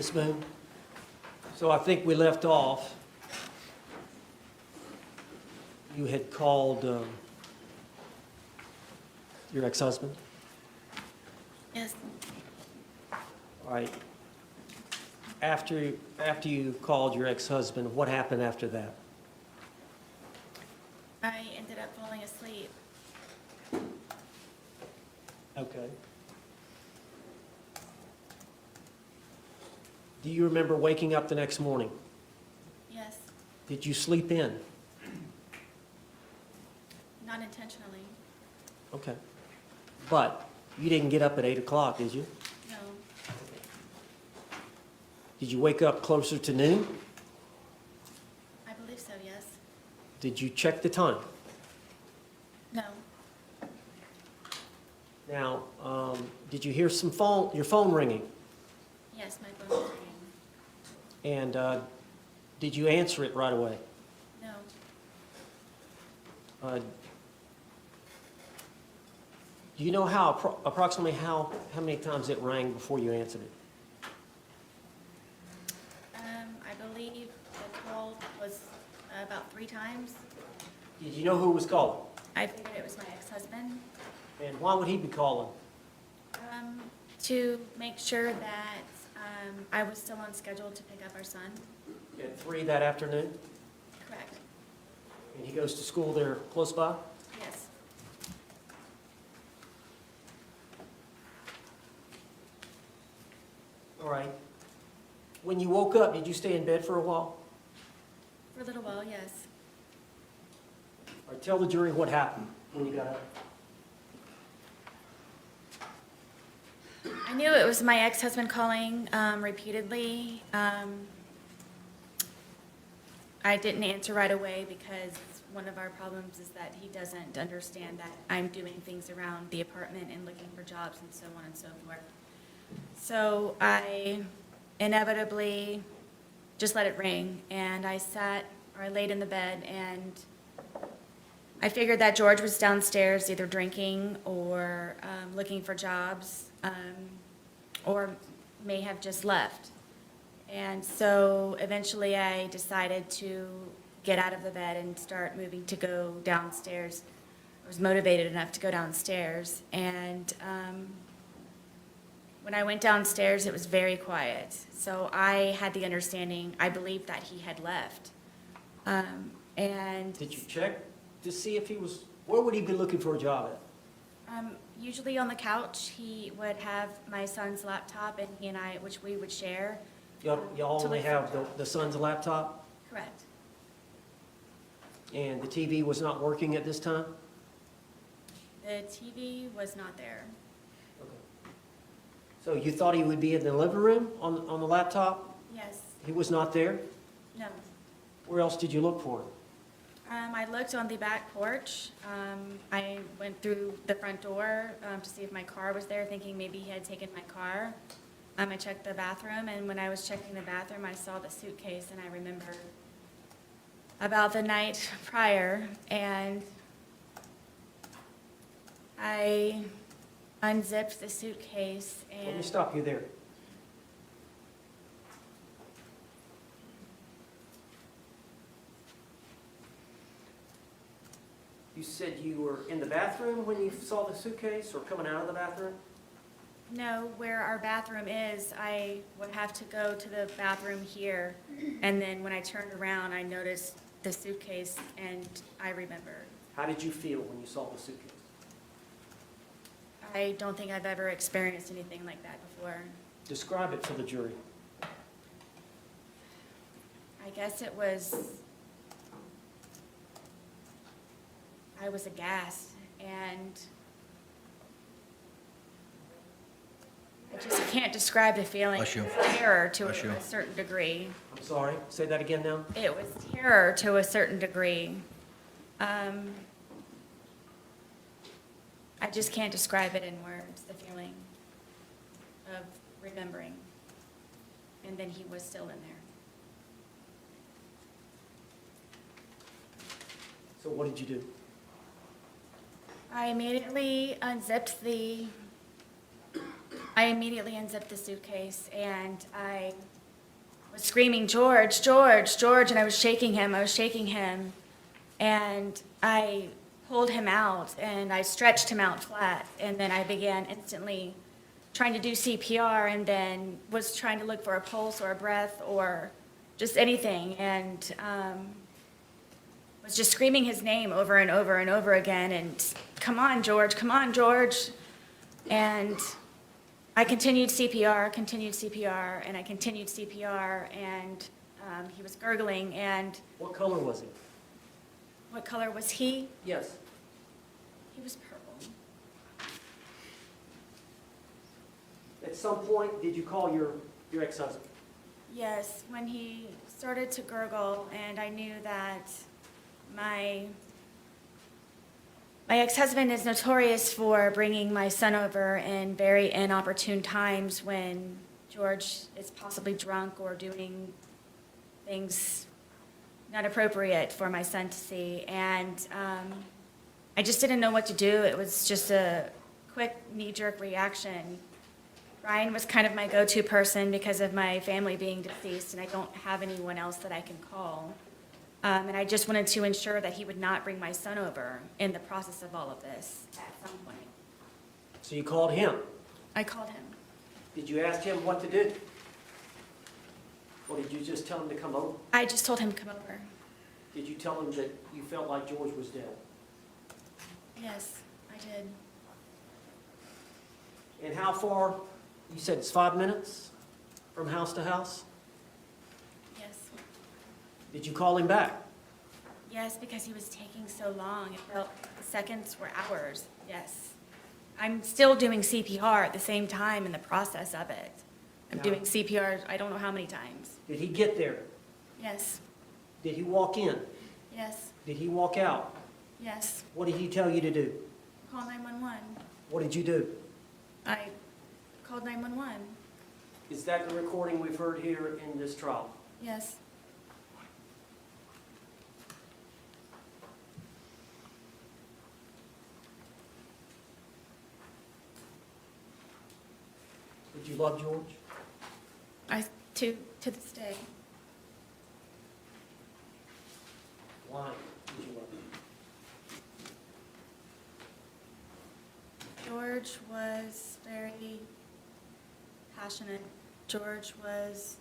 Ms. Boone. So I think we left off. You had called your ex-husband? Yes. All right. After you called your ex-husband, what happened after that? I ended up falling asleep. Okay. Do you remember waking up the next morning? Yes. Did you sleep in? Not intentionally. Okay. But you didn't get up at 8 o'clock, did you? No. Did you wake up closer to noon? I believe so, yes. Did you check the time? No. Now, did you hear your phone ringing? Yes, my phone was ringing. And did you answer it right away? No. Do you know approximately how many times it rang before you answered it? I believe the call was about 3 times. Did you know who was calling? I figured it was my ex-husband. And why would he be calling? To make sure that I was still on schedule to pick up our son. At 3 that afternoon? Correct. And he goes to school there close by? Yes. All right. When you woke up, did you stay in bed for a while? For a little while, yes. All right, tell the jury what happened when you got up. I knew it was my ex-husband calling repeatedly. I didn't answer right away because one of our problems is that he doesn't understand that I'm doing things around the apartment and looking for jobs and so on and so forth. So I inevitably just let it ring, and I laid in the bed, and I figured that George was downstairs either drinking or looking for jobs, or may have just left. And so eventually I decided to get out of the bed and start moving to go downstairs. I was motivated enough to go downstairs, and when I went downstairs, it was very quiet. So I had the understanding, I believed that he had left. And Did you check to see if where would he be looking for a job at? usually on the couch, he would have my son's laptop, and he and I, which we would share. Y'all To only look for have jobs. the son's laptop? Correct. And the TV was not working at this time? The TV was not there. Okay. So you thought he would be in the living room on the laptop? Yes. He was not there? No. Where else did you look for him? I looked on the back porch. I went through the front door to see if my car was there, thinking maybe he had taken my car. I checked the bathroom, and when I was checking the bathroom, I saw the suitcase, and I remembered about the night prior, and I unzipped the suitcase Let me and stop you there. You said you were in the bathroom when you saw the suitcase, or coming out of the bathroom? no, where our bathroom is, I would have to go to the bathroom here, and then when I turned around, I noticed the suitcase, and I remembered. How did you feel when you saw the suitcase? I don't think I've ever experienced anything like that before. Describe it for the jury. I guess I was aghast, and I just can't describe the feeling. Bless you. It was terror to Bless you. a certain degree. I'm sorry, say that again now? It was terror to a certain degree. I just can't describe it in words, the feeling of remembering. And then he was still in there. So what did you do? I immediately unzipped the suitcase, and I was screaming, "George, George, George," and I was shaking him, and I pulled him out, and I stretched him out flat, and then I began instantly trying to do CPR, and then was trying to look for a pulse or a breath or just anything, and was just screaming his name over and over and over again, and come on, George, and I continued CPR, and I continued CPR, and he was gurgling, and What color was he? what color was he? Yes. He was purple. At some point, did you call your ex-husband? Yes, when he started to gurgle, and I knew that my ex-husband is notorious for bringing my son over in very inopportune times when George is possibly drunk or doing things not appropriate for my son to see. And I just didn't know what to do. It was just a quick knee-jerk reaction. Ryan was kind of my go-to person because of my family being deceased, and I don't have anyone else that I can call. And I just wanted to ensure that he would not bring my son over in the process of all of this at some point. So you called him. I called him. Did you ask him what to do? Or did you just tell him to come over? I just told him to come over. Did you tell him that you felt like George was dead? Yes, I did. And how far, you said it's 5 minutes from house to house? Yes. Did you call him back? Yes, because he was taking so long. It felt seconds were hours. Yes. I'm still doing CPR at the same time in the process of it. I'm Yeah. doing CPR I don't know how many times. Did he get there? Yes. Did he walk in? Yes. Did he walk out? Yes. What did he tell you to do? Call 911. What did you do? I called 911. Is that the recording we've heard here in this trial? Yes. Did you love George? To this day. Why did you love him? George was very passionate. George was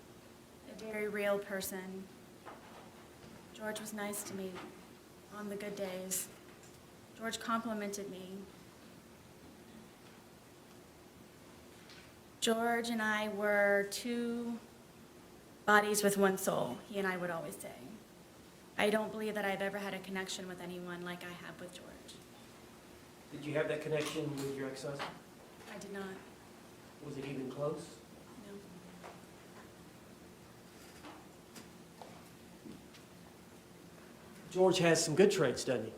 a very real person. George was nice to me on the good days. George complimented me. George and I were two bodies with one soul, he and I would always say. I don't believe that I've ever had a connection with anyone like I have with George. Did you have that connection with your ex-husband? I did not, Was it even close? no. George has some good traits, doesn't he?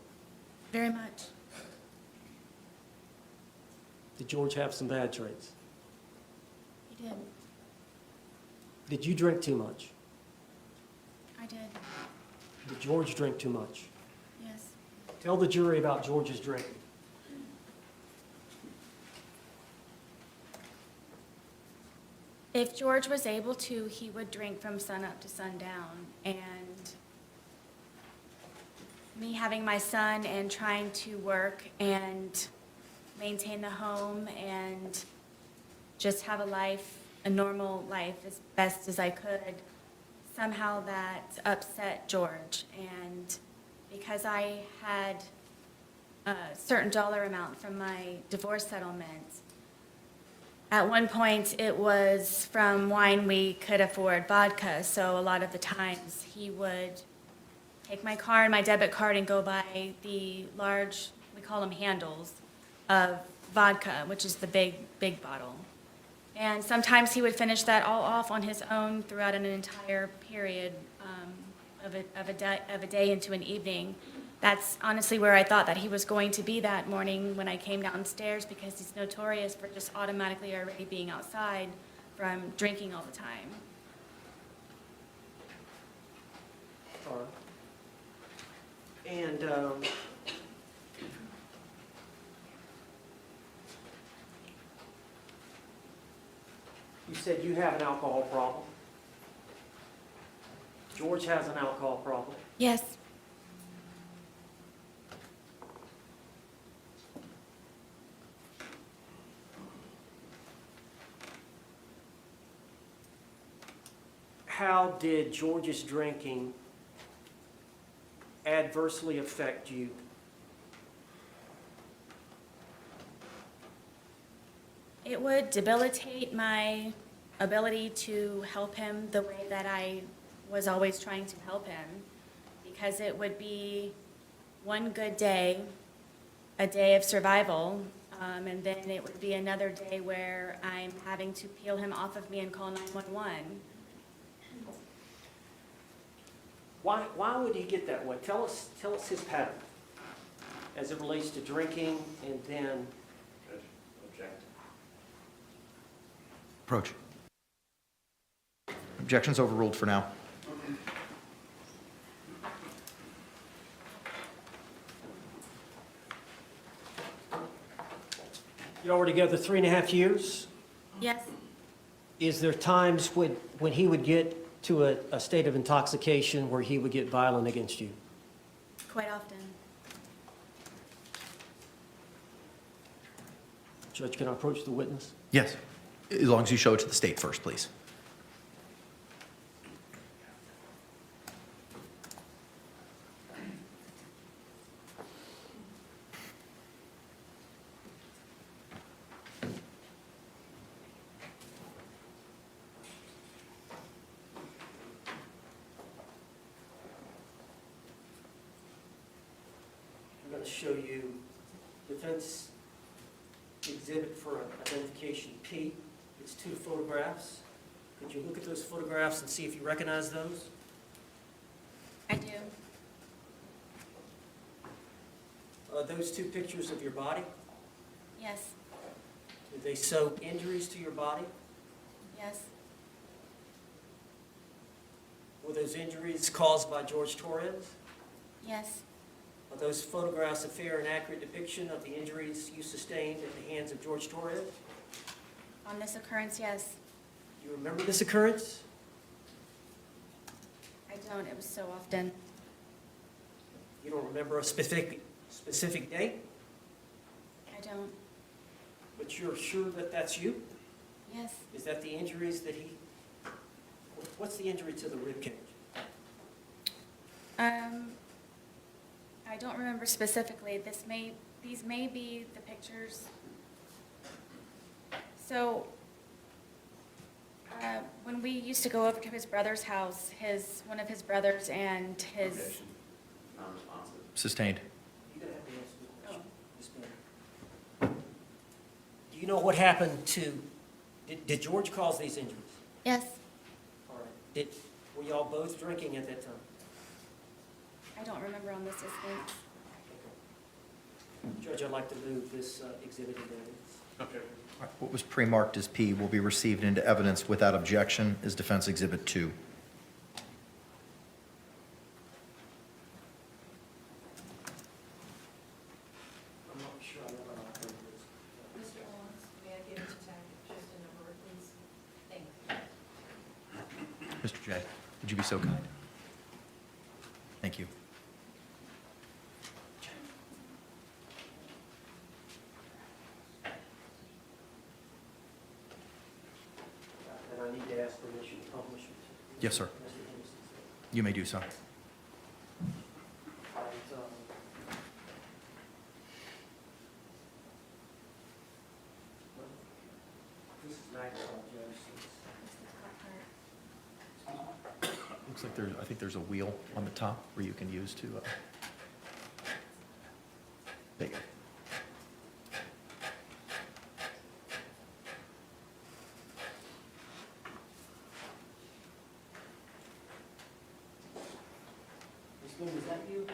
Very much. Did George have some bad traits? He did. Did you drink too much? I did. Did George drink too much? Yes. Tell the jury about George's drinking. If George was able to, he would drink from sunup to sundown. And me having my son and trying to work and maintain the home and just have a life, a normal life as best as I could, somehow that upset George. And because I had a certain dollar amount from my divorce settlement, at one point, it was from wine we could afford vodka, so a lot of the times he would take my car and my debit card and go buy the large, we call them handles, of vodka, which is the big bottle. And sometimes he would finish that all off on his own throughout an entire period of a day into an evening. That's honestly where I thought that he was going to be that morning when I came downstairs, because he's notorious for just automatically already being outside from drinking all the time. All right. And you said you have an alcohol problem. George has an alcohol problem. Yes. How did George's drinking adversely affect you? It would debilitate my ability to help him the way that I was always trying to help him, because it would be one good day, a day of survival, and then it would be another day where I'm having to peel him off of me and call 911. Why would he get that way? Tell us his pattern as it relates to drinking and then. Judge, object. Approach. Objection's overruled for now. Y'all were together 3.5 years. Yes, Is there times when he would get to a state of intoxication where he would get violent against you? quite often. Judge, can I approach the witness? Yes, as long as you show it to the state first, please. I'm going to show you defense exhibit for identification P. It's 2 photographs. Could you look at those photographs and see if you recognize those? I do. Are those 2 pictures of your body? Yes, Did they show injuries to your body? yes, Were those injuries caused by Jorge Torres? yes, Are those photographs a fair and accurate depiction of the injuries you sustained at the hands of Jorge Torres? on this occurrence, yes. Do you remember this occurrence? I don't, it was so often. You don't remember a specific date, I don't, but you're sure that that's you? yes. Is that the injuries that he, what's the injury to the rib cage? I don't remember specifically. These may be the pictures. So, when we used to go over to his brother's house, one of his brothers and his, Objection. Non-responsive. Sustained. You're gonna have to answer the question. Ms. Miller. Do you know what happened to, did George cause these injuries? yes, All right. Were y'all both drinking at that time? I don't remember on this instance. Judge, I'd like to move this exhibit into evidence. Okay. All right, what was pre-marked as P will be received into evidence without objection as Defense Exhibit 2. I'm not sure I know how to operate this. Mr. Owens, may I give Mr. Tackett just a number, please? Thank you. Mr. J, would you be so kind? Thank you. And I need to ask permission to publish it. Yes, sir. Mr. Henderson's. You may do so. Right, this is Maxwell, Judge. Looks like I think there's a wheel on the top where you can use to, there you go. Ms. Boone, is that you?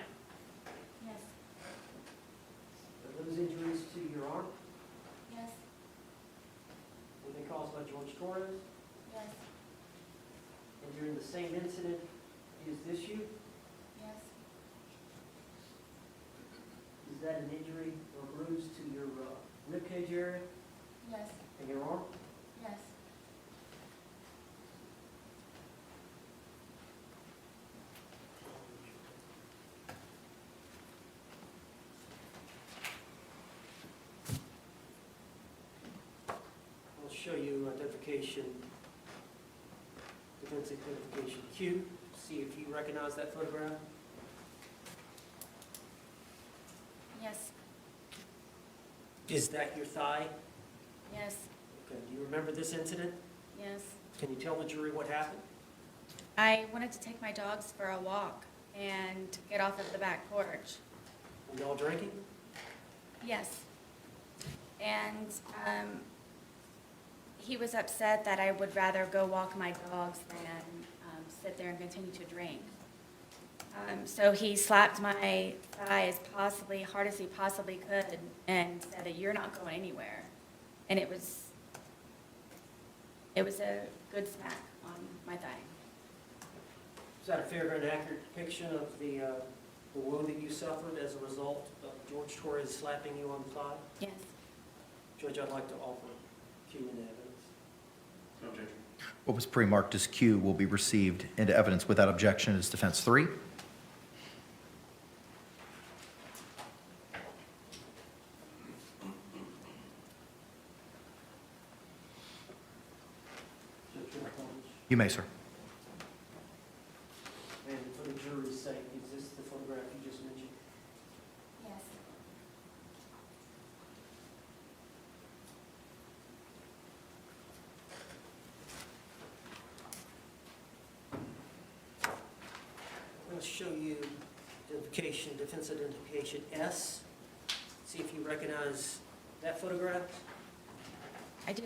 Yes, Are those injuries to your arm? yes, Were they caused by Jorge Torres? yes, And during the same incident, is this you? yes, Is that an injury or bruise to your rib cage area yes, and your arm? yes, show you identification, defense identification Q. See if you recognize that photograph. Yes, Is that your thigh? yes, Okay, do you remember this incident? yes. Can you tell the jury what happened? I wanted to take my dogs for a walk and get off of the back porch. Were y'all drinking? Yes. And he was upset that I would rather go walk my dogs than sit there and continue to drink. So he slapped my thigh as hard as he possibly could and said that you're not going anywhere. And it was a good smack on my thigh. Is that a fair and accurate depiction of the wound that you suffered as a result of George Torres slapping you on the thigh? Yes. Judge, I'd like to offer Q in evidence. No objection. What was pre-marked as Q will be received into evidence without objection as defense 3. Judge, your comments? You may, sir. And for the jury's sake, is this the photograph you just mentioned? Yes. I'm going to show you identification, defense identification S. See if you recognize that photograph. I do.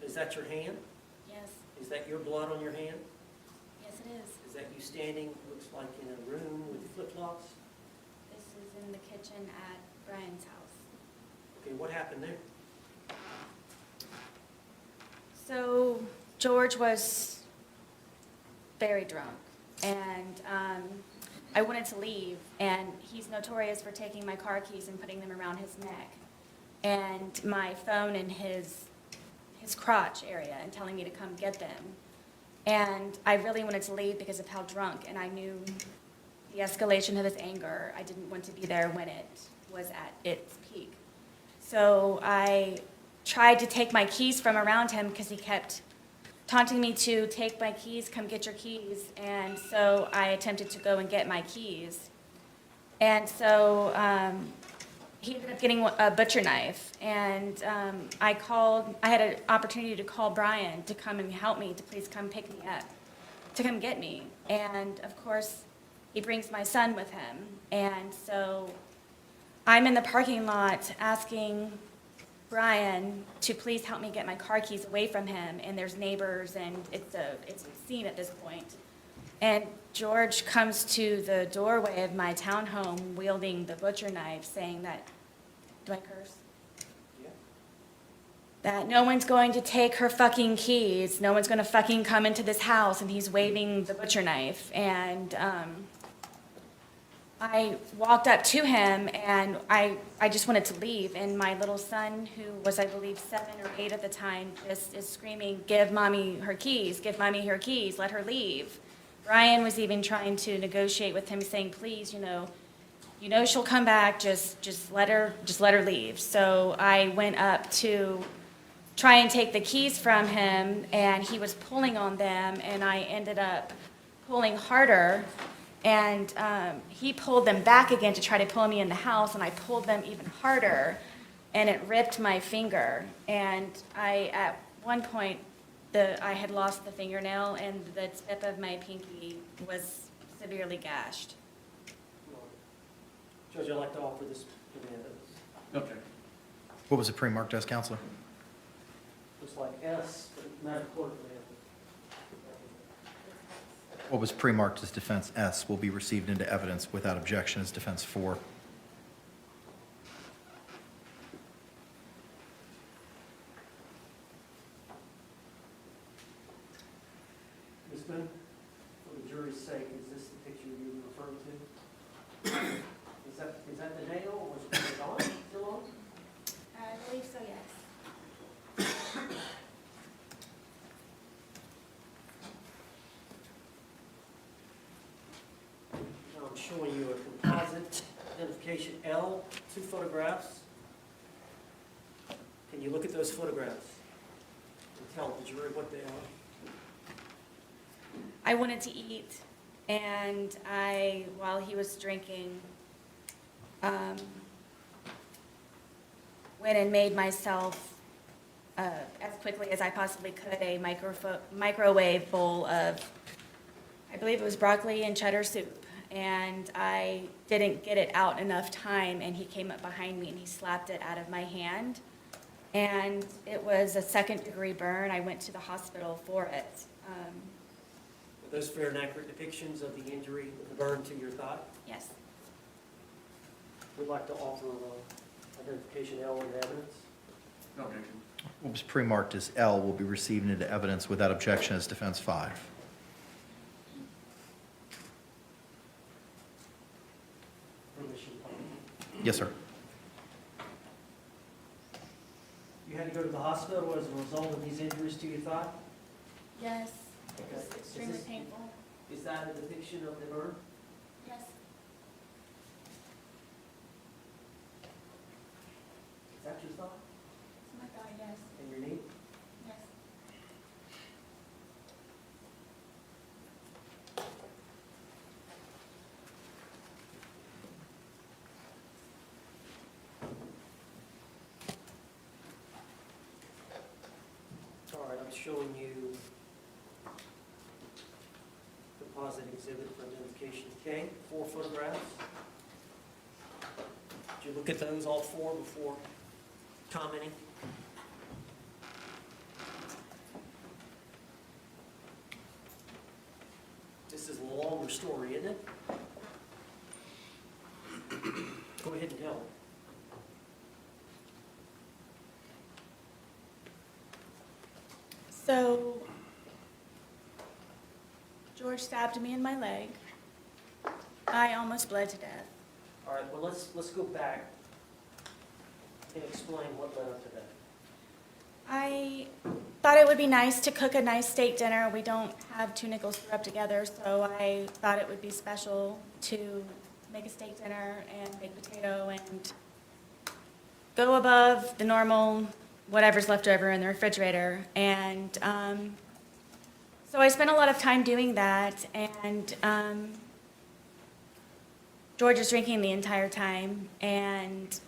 Is that your hand? Yes. Is that your blood on your hand? Yes, it is. Is that you standing, looks like in a room with flip-flops? This is in the kitchen at Brian's house. Okay, what happened there? So George was very drunk, and I wanted to leave, and he's notorious for taking my car keys and putting them around his neck, and my phone in his crotch area, and telling me to come get them. And I really wanted to leave because of how drunk, and I knew the escalation of his anger. I didn't want to be there when it was at its peak. So I tried to take my keys from around him because he kept taunting me to take my keys, come get your keys. And so I attempted to go and get my keys. And so he ended up getting a butcher knife. And I had an opportunity to call Brian to come and help me, to please come pick me up, to come get me. And of course, he brings my son with him. And so I'm in the parking lot asking Brian to please help me get my car keys away from him, and there's neighbors, and it's a scene at this point. And George comes to the doorway of my townhome wielding the butcher knife, saying that, do I curse? Yeah. That no one's going to take her fucking keys, no one's gonna fucking come into this house, and he's waving the butcher knife. And I walked up to him, and I just wanted to leave, and my little son, who was, I believe, 7 or 8 at the time, just is screaming, give mommy her keys, give mommy her keys, let her leave. Brian was even trying to negotiate with him, saying, please, you know she'll come back, just let her leave. So I went up to try and take the keys from him, and he was pulling on them, and I ended up pulling harder. And he pulled them back again to try to pull me in the house, and I pulled them even harder, and it ripped my finger. And at one point, I had lost the fingernail, and the tip of my pinky was severely gashed. Judge, I'd like to offer this in evidence. No objection. What was it pre-marked as, Counselor? Looks like S, but not accordingly. What was pre-marked as defense S will be received into evidence without objection as defense 4. Ms. Boone, for the jury's sake, is this the picture you were referring to? Is that the nail, or was it on, still on? I believe so, yes. Now I'm showing you a composite identification L, 2 photographs. Can you look at those photographs and tell the jury what they are? I wanted to eat, and while he was drinking, went and made myself, as quickly as I possibly could, a microwave bowl of, I believe it was broccoli and cheddar soup. And I didn't get it out enough time, and he came up behind me and he slapped it out of my hand. And it was a second-degree burn. I went to the hospital for it. Are those fair and accurate depictions of the injury, the burn to your thigh? Yes. We'd like to offer identification L into evidence. No objection. What was pre-marked as L will be received into evidence without objection as defense 5. Permission. Yes, sir. You had to go to the hospital as a result of these injuries to your thigh? Yes. It was Okay. extremely Is this- painful. Is that a depiction of the burn? Yes. Is that your thigh Oh my God, yes. and your knee? Yes. All right, I'm showing you the positive exhibit for identification K, 4 photographs. Did you look at those, all 4, before commenting? This is a longer story, isn't it? Go ahead and tell it. So, George stabbed me in my leg. I almost bled to death. All right, well, let's go back and explain what led up to that. I thought it would be nice to cook a nice steak dinner. We don't have 2 nickels to rub together, so I thought it would be special to make a steak dinner and make potato and go above the normal whatever's left over in the refrigerator. And so I spent a lot of time doing that, and George was drinking the entire time, and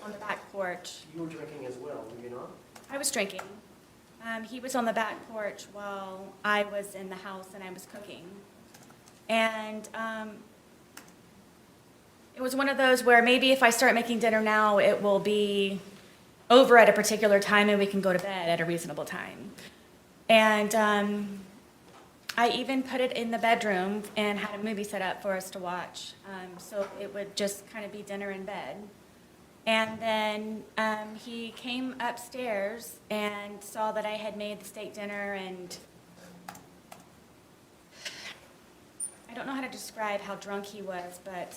on the back porch. You were drinking as well, were you not? I was drinking. He was on the back porch while I was in the house and I was cooking. And it was one of those where maybe if I start making dinner now, it will be over at a particular time and we can go to bed at a reasonable time. And I even put it in the bedroom and had a movie set up for us to watch. So it would just kind of be dinner in bed. And then he came upstairs and saw that I had made the steak dinner, and I don't know how to describe how drunk he was, but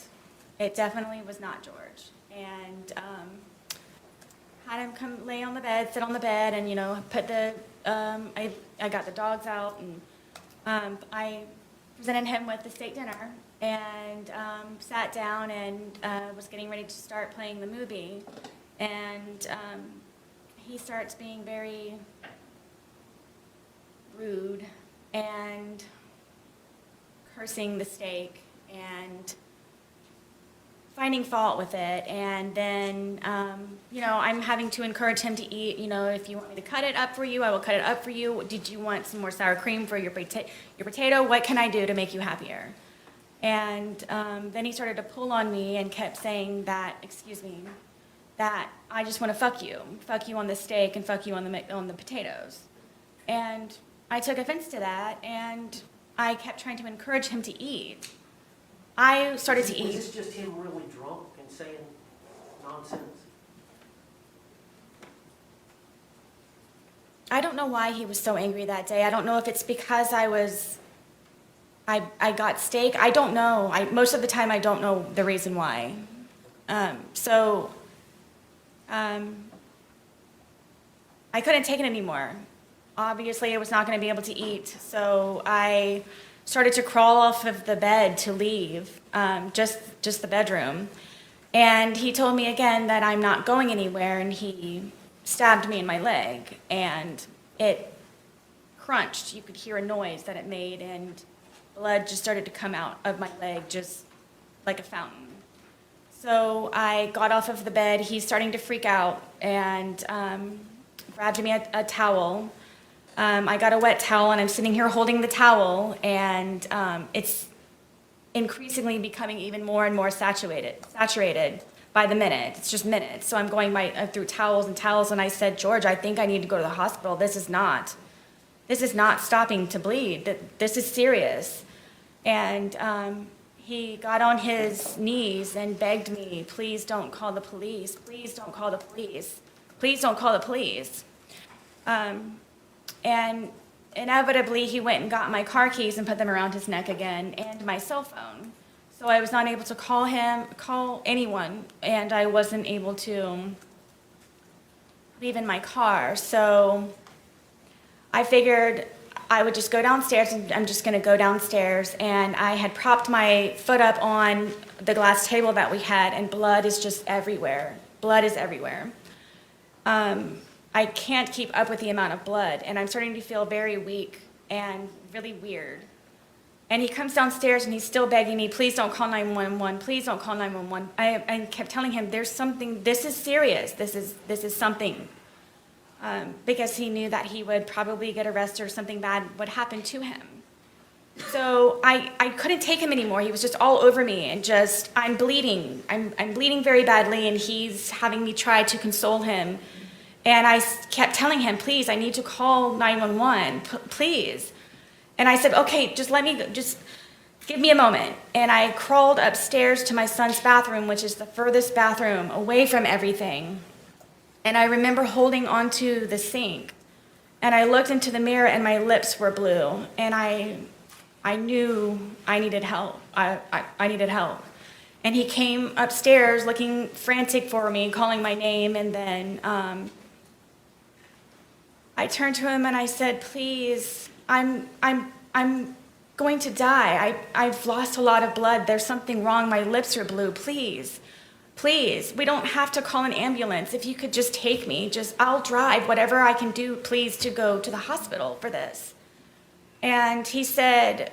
it definitely was not George. And had him come lay on the bed, sit on the bed, and, you know, put the, I got the dogs out, and I presented him with the steak dinner, and sat down and was getting ready to start playing the movie. And he starts being very rude and cursing the steak and finding fault with it. And then, you know, I'm having to encourage him to eat. You know, if you want me to cut it up for you, I will cut it up for you. Did you want some more sour cream for your potato? What can I do to make you happier? And then he started to pull on me and kept saying that, excuse me, that I just want to fuck you on the steak and fuck you on the potatoes. And I took offense to that, and I kept trying to encourage him to eat. I started to Was eat. this just him really drunk and saying nonsense? I don't know why he was so angry that day. I don't know if it's because I got steak. I don't know. Most of the time, I don't know the reason why. I couldn't take it anymore. Obviously, I was not going to be able to eat, so I started to crawl off of the bed to leave, just the bedroom. And he told me again that I'm not going anywhere, and he stabbed me in my leg, and it crunched. You could hear a noise that it made, and blood just started to come out of my leg, just like a fountain. So I got off of the bed. He's starting to freak out, and grabbed me a towel. I got a wet towel, and I'm sitting here holding the towel, and it's increasingly becoming even more and more saturated by the minute. It's just minutes. So I'm going through towels and towels, and I said, George, I think I need to go to the hospital. This is not stopping to bleed. This is serious. And he got on his knees and begged me, please don't call the police. Please don't call the police. Please don't call the police. And inevitably, he went and got my car keys and put them around his neck again, and my cell phone. So I was not able to call anyone, and I wasn't able to leave in my car. So I figured I would just go downstairs, and I'm just going to go downstairs. And I had propped my foot up on the glass table that we had, and blood is just everywhere. Blood is everywhere. I can't keep up with the amount of blood, and I'm starting to feel very weak and really weird. And he comes downstairs, and he's still begging me, please don't call 911, please don't call 911. I kept telling him, there's something, this is serious, this is something. Because he knew that he would probably get arrested or something bad would happen to him. So I couldn't take him anymore. He was just all over me, and just, I'm bleeding. I'm bleeding very badly, and he's having me try to console him. And I kept telling him, please, I need to call 911, please. And I said, okay, just give me a moment. And I crawled upstairs to my son's bathroom, which is the furthest bathroom away from everything. And I remember holding onto the sink, and I looked into the mirror, and my lips were blue, and I knew I needed help. I needed help. And he came upstairs looking frantic for me, calling my name, and then I turned to him and I said, please, I'm going to die. I've lost a lot of blood. There's something wrong. My lips are blue. Please. Please, we don't have to call an ambulance. If you could just take me, I'll drive whatever I can do, please, to go to the hospital for this. And he said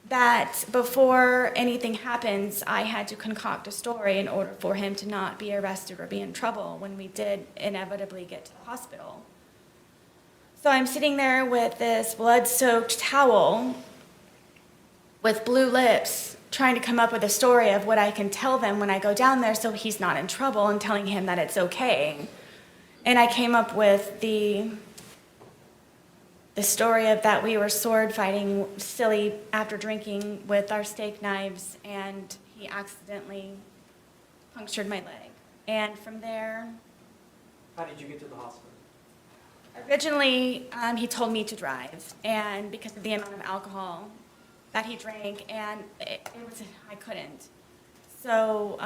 that before anything happens, I had to concoct a story in order for him to not be arrested or be in trouble when we did inevitably get to the hospital. So I'm sitting there with this blood-soaked towel with blue lips, trying to come up with a story of what I can tell them when I go down there so he's not in trouble, and telling him that it's okay. And I came up with the story of that we were sword fighting silly after drinking with our steak knives, and he accidentally punctured my leg. And from there, How did you get to the hospital? originally he told me to drive, and because of the amount of alcohol that he drank, and I couldn't. So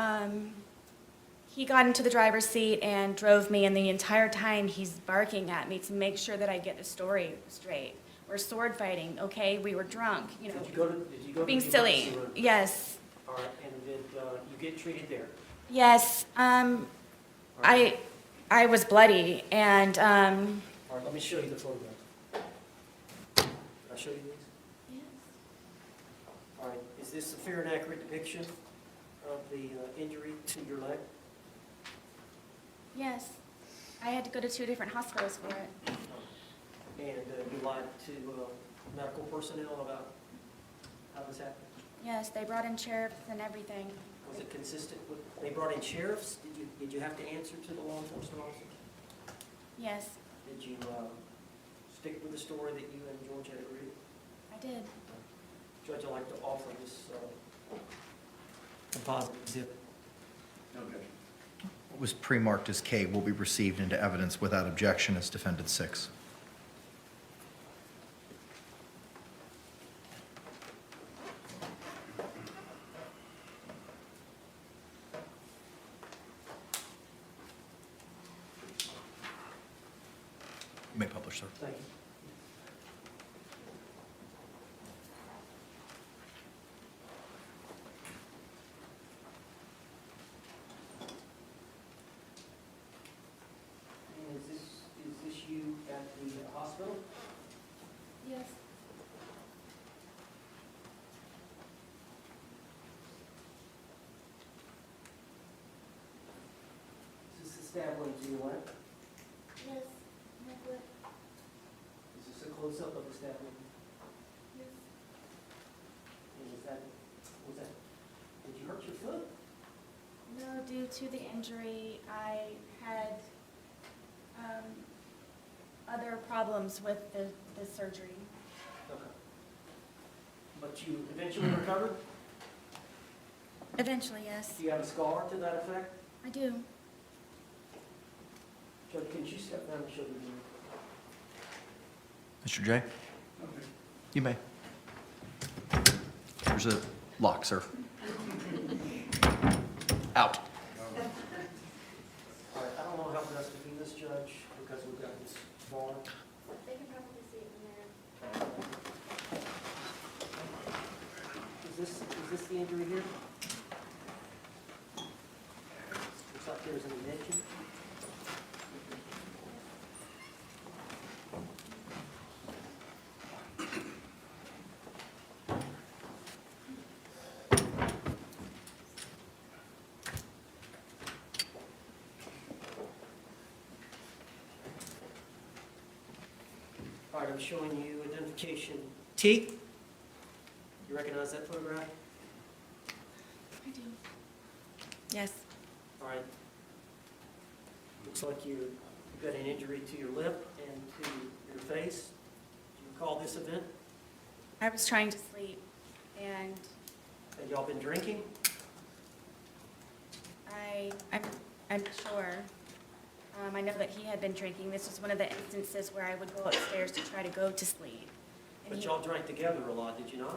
he got into the driver's seat and drove me, and the entire time he's barking at me to make sure that I get the story straight. We're sword fighting, okay? We were drunk, Did you go to being the silly. emergency room? Yes, All right, and did you get treated there? yes. All right. I was bloody, and All right, let me show you the photograph. Can I show you these? All right, is this a fair and accurate depiction of the injury to your leg? yes, I had to go to 2 different hospitals for it. And you lied to medical personnel about how this happened? Yes, they brought in sheriffs and everything. Was it consistent with, they brought in sheriffs? Did you have to answer to the law enforcement officers? Yes, Did you stick with the story that you and George had agreed? I did. Judge, I'd like to offer this composite exhibit. No objection. What was pre-marked as K will be received into evidence without objection as Defendant 6. You may publish, sir. Thank you. And is stab wound to your leg? Yes, Is this a close-up of the stab wound? yes. And was that, did you hurt your foot? No, due to the injury, I had other problems with the surgery. Okay. But you eventually recovered? Eventually, yes. Do you have a scar to that effect? I do. Judge, can you step down and show the Mr. J, Okay. you may. There's a lock, sir. Out. All right, I don't know how best to do this, Judge, because we've got this bar. They can probably see it in there. Is this the injury here? Looks like there's an indention. All right, I'm showing you identification T. You recognize that photograph? I do. Yes. All right. Looks like you've got an injury to your lip and to your face. Do you recall this event? I was trying to sleep, and Have y'all been drinking? I'm sure. I know that he had been drinking. This was one of the instances where I would go upstairs to try to go to sleep. And But he- y'all drank together a lot, did you not?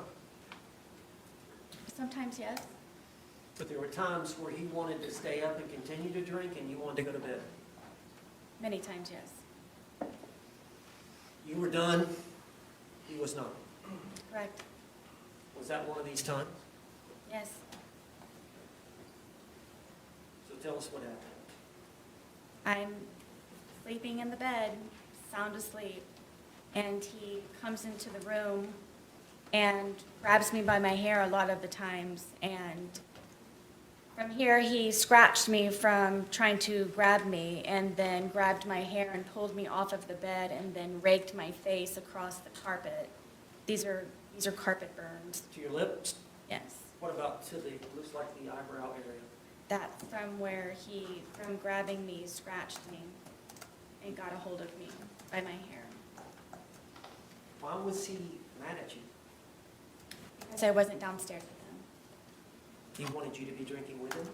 Sometimes, yes. But there were times where he wanted to stay up and continue to drink and you wanted to go to bed. Many times, yes. You were done, he was not. Correct. Was that one of these times? Yes. So tell us what happened. I'm sleeping in the bed, sound asleep, and he comes into the room and grabs me by my hair a lot of the times. And from here, he scratched me from trying to grab me, and then grabbed my hair and pulled me off of the bed, and then raked my face across the carpet. These are carpet burns. To your lips? Yes. What about to the, looks like the eyebrow area? That's from where he, from grabbing me, scratched me and got a hold of me by my hair. Why was he mad at you? Because I wasn't downstairs with him He wanted you to be drinking with him?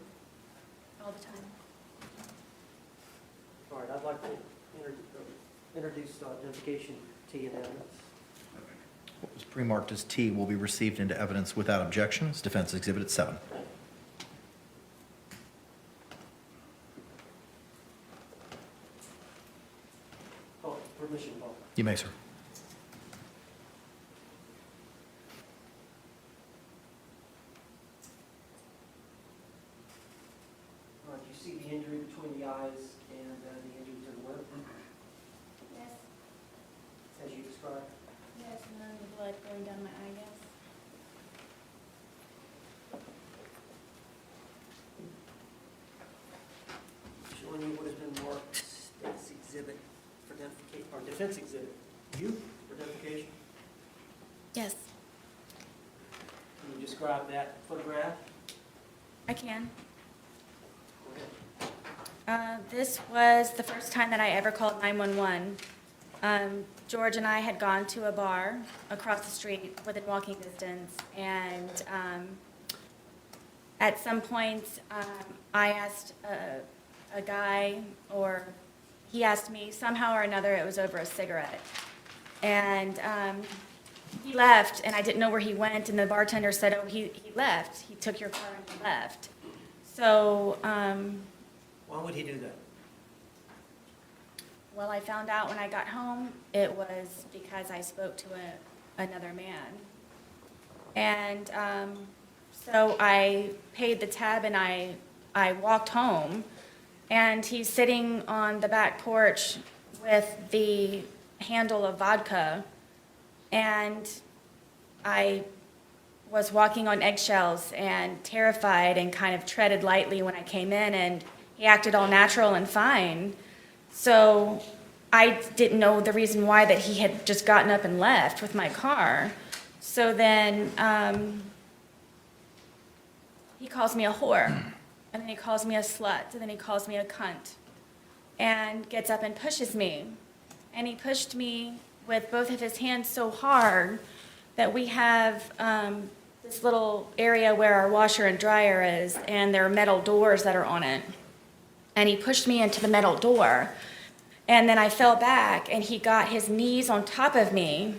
all the time. All right, I'd like to introduce identification T in evidence. What was pre-marked as T will be received into evidence without objection as Defense Exhibit 7. Oh, permission, Paul. You may, sir. All right, you see the injury between the eyes and the injury to the lip, Yes, as you described? yes, and then the blood going down my eye, yes. Showing you what has been marked State's exhibit for identification, or defense exhibit. You for identification? Yes, Can you describe that photograph? I can. Go ahead. This was the first time that I ever called 911. George and I had gone to a bar across the street within walking distance, and at some point, I asked a guy, or he asked me, somehow or another, it was over a cigarette. And he left, and I didn't know where he went, and the bartender said, oh, he left. He took your car and he left. So, Why would he do that? well, I found out when I got home, it was because I spoke to another man. And so I paid the tab and I walked home, and he's sitting on the back porch with the handle of vodka, and I was walking on eggshells and terrified and kind of treaded lightly when I came in, and he acted all natural and fine. So I didn't know the reason why that he had just gotten up and left with my car. So then he calls me a whore, and then he calls me a slut, and then he calls me a cunt, and gets up and pushes me. And he pushed me with both of his hands so hard that we have this little area where our washer and dryer is, and there are metal doors that are on it. And he pushed me into the metal door. And then I fell back, and he got his knees on top of me,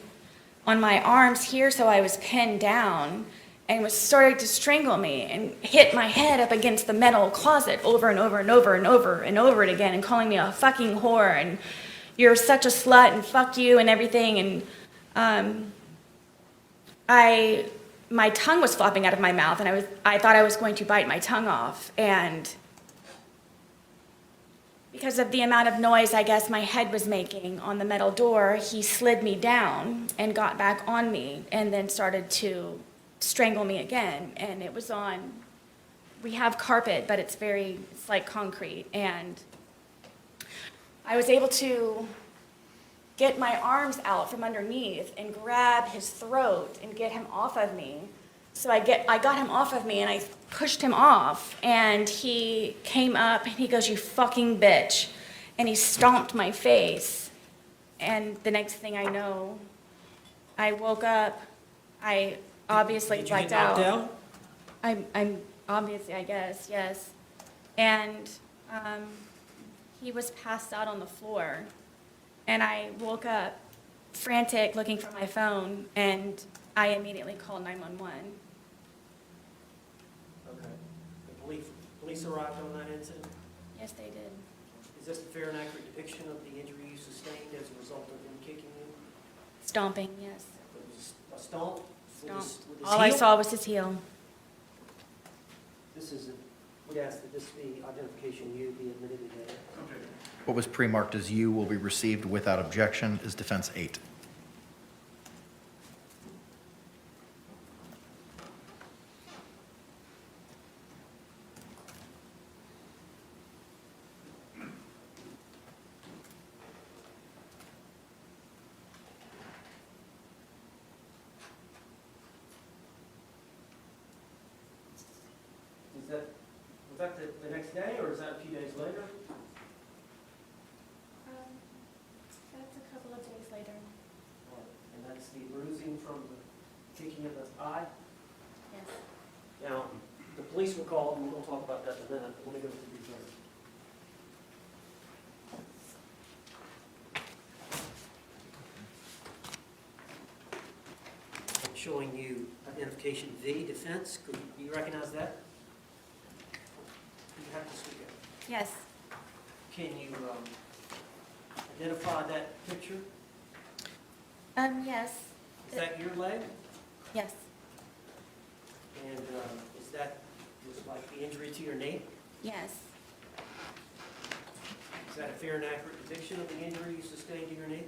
on my arms here, so I was pinned down, and was starting to strangle me, and hit my head up against the metal closet over and over and over and over and over it again, and calling me a fucking whore, and you're such a slut, and fuck you, and everything. And my tongue was flopping out of my mouth, and I thought I was going to bite my tongue off, and because of the amount of noise I guess my head was making on the metal door, he slid me down and got back on me, and then started to strangle me again. And it was on, we have carpet, but it's like concrete, and I was able to get my arms out from underneath and grab his throat and get him off of me. So I got him off of me, and I pushed him off, and he came up and he goes, "You fucking bitch," and he stomped my face. And the next thing I know, I woke up. I obviously Did you blacked get knocked out. out? I'm obviously, I guess, yes. And he was passed out on the floor, and I woke up frantic, looking for my phone, and I immediately called 911. Okay. The police arrived on that incident? Yes, they did. Is this a fair and accurate depiction of the injury you sustained as a result of him kicking you? Stomping, yes. It was a stomp? Stomp. With his All I heel? saw was his heel. We ask that this be identification you be admitted today. Okay. What was pre-marked as U will be received without objection is defense 8. Was that the next day, or is that a few days later? That's a couple of days later. And that's the bruising from the kicking of the eye? Yes. Now, the police were called, and we'll talk about that in a minute. Let me go through these numbers. I'm showing you identification V, defense. Could you recognize that? You have to speak up. Yes. Can you identify that picture? Yes. Is that your leg? Yes. And is that just like the injury to your knee? Yes. Is that a fair and accurate depiction of the injury you sustained to your knee?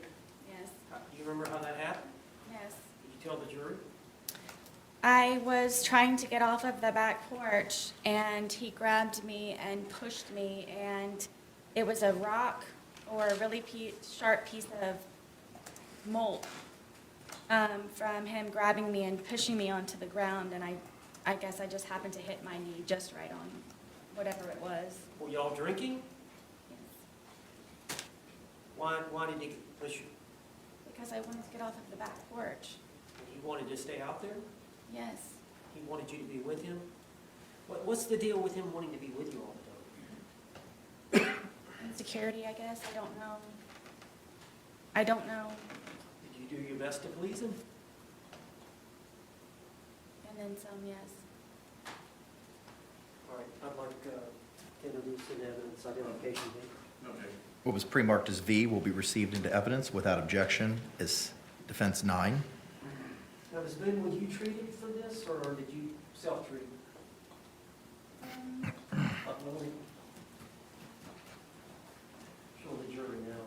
Yes. Do you remember how that happened? Yes. Did you tell the jury? I was trying to get off of the back porch, and he grabbed me and pushed me, and it was a rock or a really sharp piece of mold from him grabbing me and pushing me onto the ground, and I guess I just happened to hit my knee just right on whatever it was. Were y'all drinking? Yes. Why did he push you? Because I wanted to get off of the back porch. He wanted to stay out there? Yes. He wanted you to be with him? What's the deal with him wanting to be with you all the time? Insecurity, I guess. I don't know. I don't know. Did you do your best to please him? And then some, yes. All right, I'd like to introduce in evidence identification. Okay. What was pre-marked as V will be received into evidence without objection is defense 9. Now, Ms. Boone, were you treated for this, or did you self-treat? Let me show the jury now.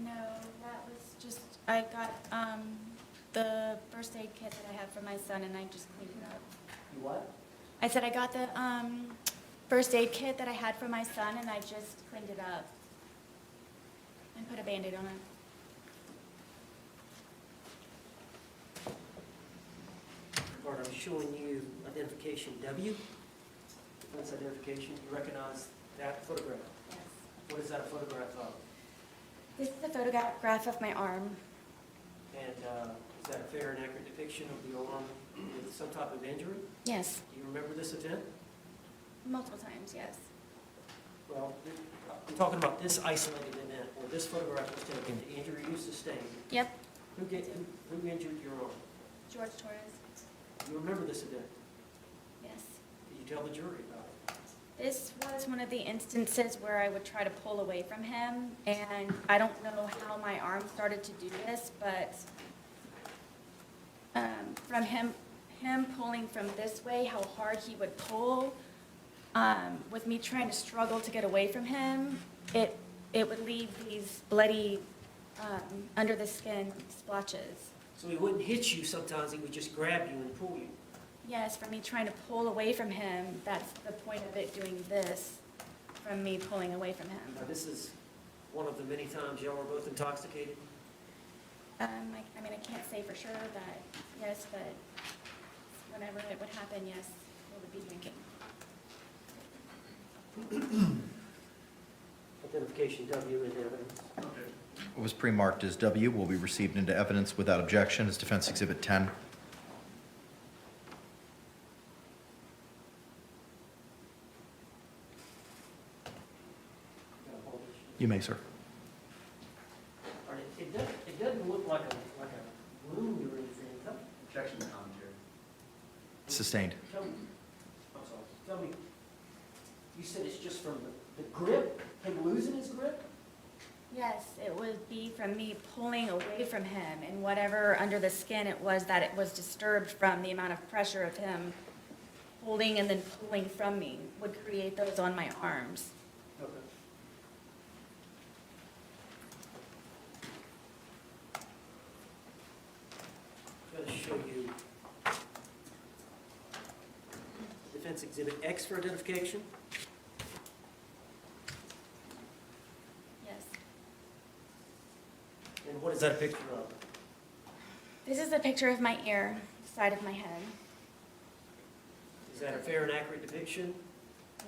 No, that was just, I got the first aid kit that I have for my son, and I just cleaned it up. You what? I said I got the first aid kit that I had for my son, and I just cleaned it up and put a Band-Aid on it. All right, I'm showing you identification W. Defense identification. You recognize that photograph? Yes. What is that a photograph of? This is a photograph of my arm. And is that a fair and accurate depiction of the arm with some type of injury? Yes, Do you remember this event? multiple times, yes. Well, I'm talking about this isolated event where this photograph was taken, the injury you sustained. Yep, Who injured your arm? Jorge Torres, Do you remember this event? yes. Did you tell the jury about it? This was one of the instances where I would try to pull away from him, and I don't know how my arm started to do this, but from him pulling from this way, how hard he would pull, with me trying to struggle to get away from him, it would leave these bloody, under the skin splotches. So he wouldn't hit you sometimes, he would just grab you and pull you. Yes, for me trying to pull away from him, that's the point of it doing this, from me pulling away from him. Now, this is one of the many times y'all were both intoxicated? I mean, I can't say for sure that, yes, but whenever it would happen, yes, we would be drinking. Identification W is evidence. Okay. What was pre-marked as W will be received into evidence without objection as Defense Exhibit 10. You may, sir. All right, it doesn't look like a wound or anything. Objection to commentary. Sustained. Tell me, I'm sorry, tell me, you said it's just from the grip, him losing his grip? Yes, it would be from me pulling away from him, and whatever under the skin it was that it was disturbed from the amount of pressure of him holding and then pulling from me would create those on my arms. Okay. I'm going to show you Defense Exhibit X for identification. Yes. And what is that a picture of? This is a picture of my ear, side of my head. Is that a fair and accurate depiction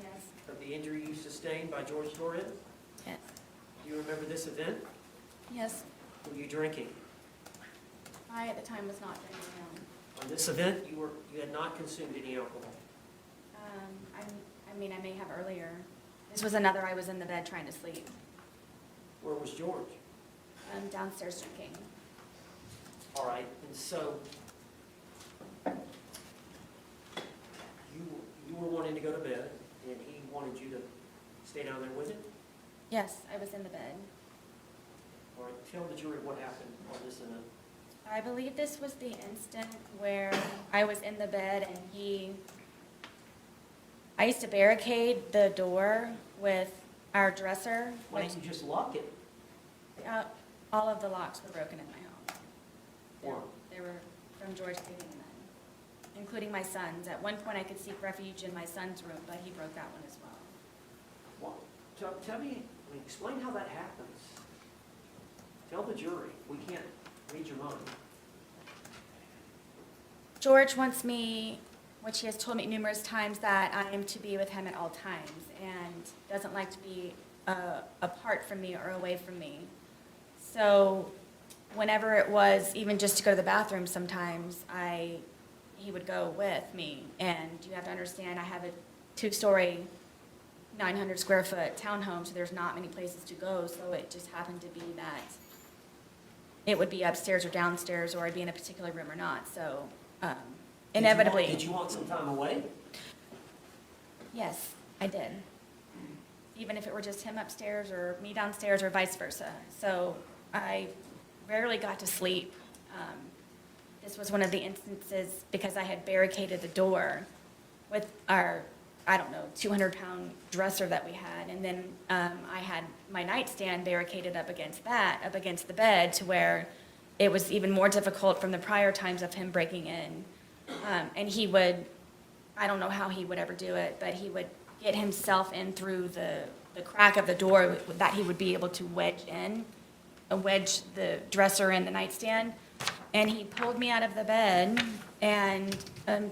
Yes. of the injury you sustained by Jorge Torres? Yes. Do you remember this event? Yes. Were you drinking? I, at the time, was not drinking. On this event, you had not consumed any alcohol. I mean, I may have earlier. This was another, I was in the bed trying to sleep, Where was George? downstairs drinking. All right, and so you were wanting to go to bed, and he wanted you to stay down there with him? Yes, I was in the bed. All right, tell the jury what happened on this event. I believe this was the instant where I was in the bed and I used to barricade the door with our dresser. Why didn't you just lock it? All of the locks were broken in my home. Why? They were from George taking them in, including my son's. At one point, I could seek refuge in my son's room, but he broke that one as well. Well, tell me, explain how that happens. Tell the jury, we can't read your mind. George wants me, which he has told me numerous times, that I am to be with him at all times and doesn't like to be apart from me or away from me. So whenever it was even just to go to the bathroom sometimes, he would go with me. And you have to understand, I have a 2-story, 900 square foot townhome, so there's not many places to go. So it just happened to be that it would be upstairs or downstairs, or I'd be in a particular room or not. So inevitably. Did you want some time away? Yes, I did. Even if it were just him upstairs or me downstairs or vice versa. So I rarely got to sleep. This was one of the instances because I had barricaded the door with our, 200-pound dresser that we had. And then I had my nightstand barricaded up against the bed, to where it was even more difficult from the prior times of him breaking in. And he would, I don't know how he would ever do it, but he would get himself in through the crack of the door that he would be able to wedge the dresser in the nightstand. And he pulled me out of the bed and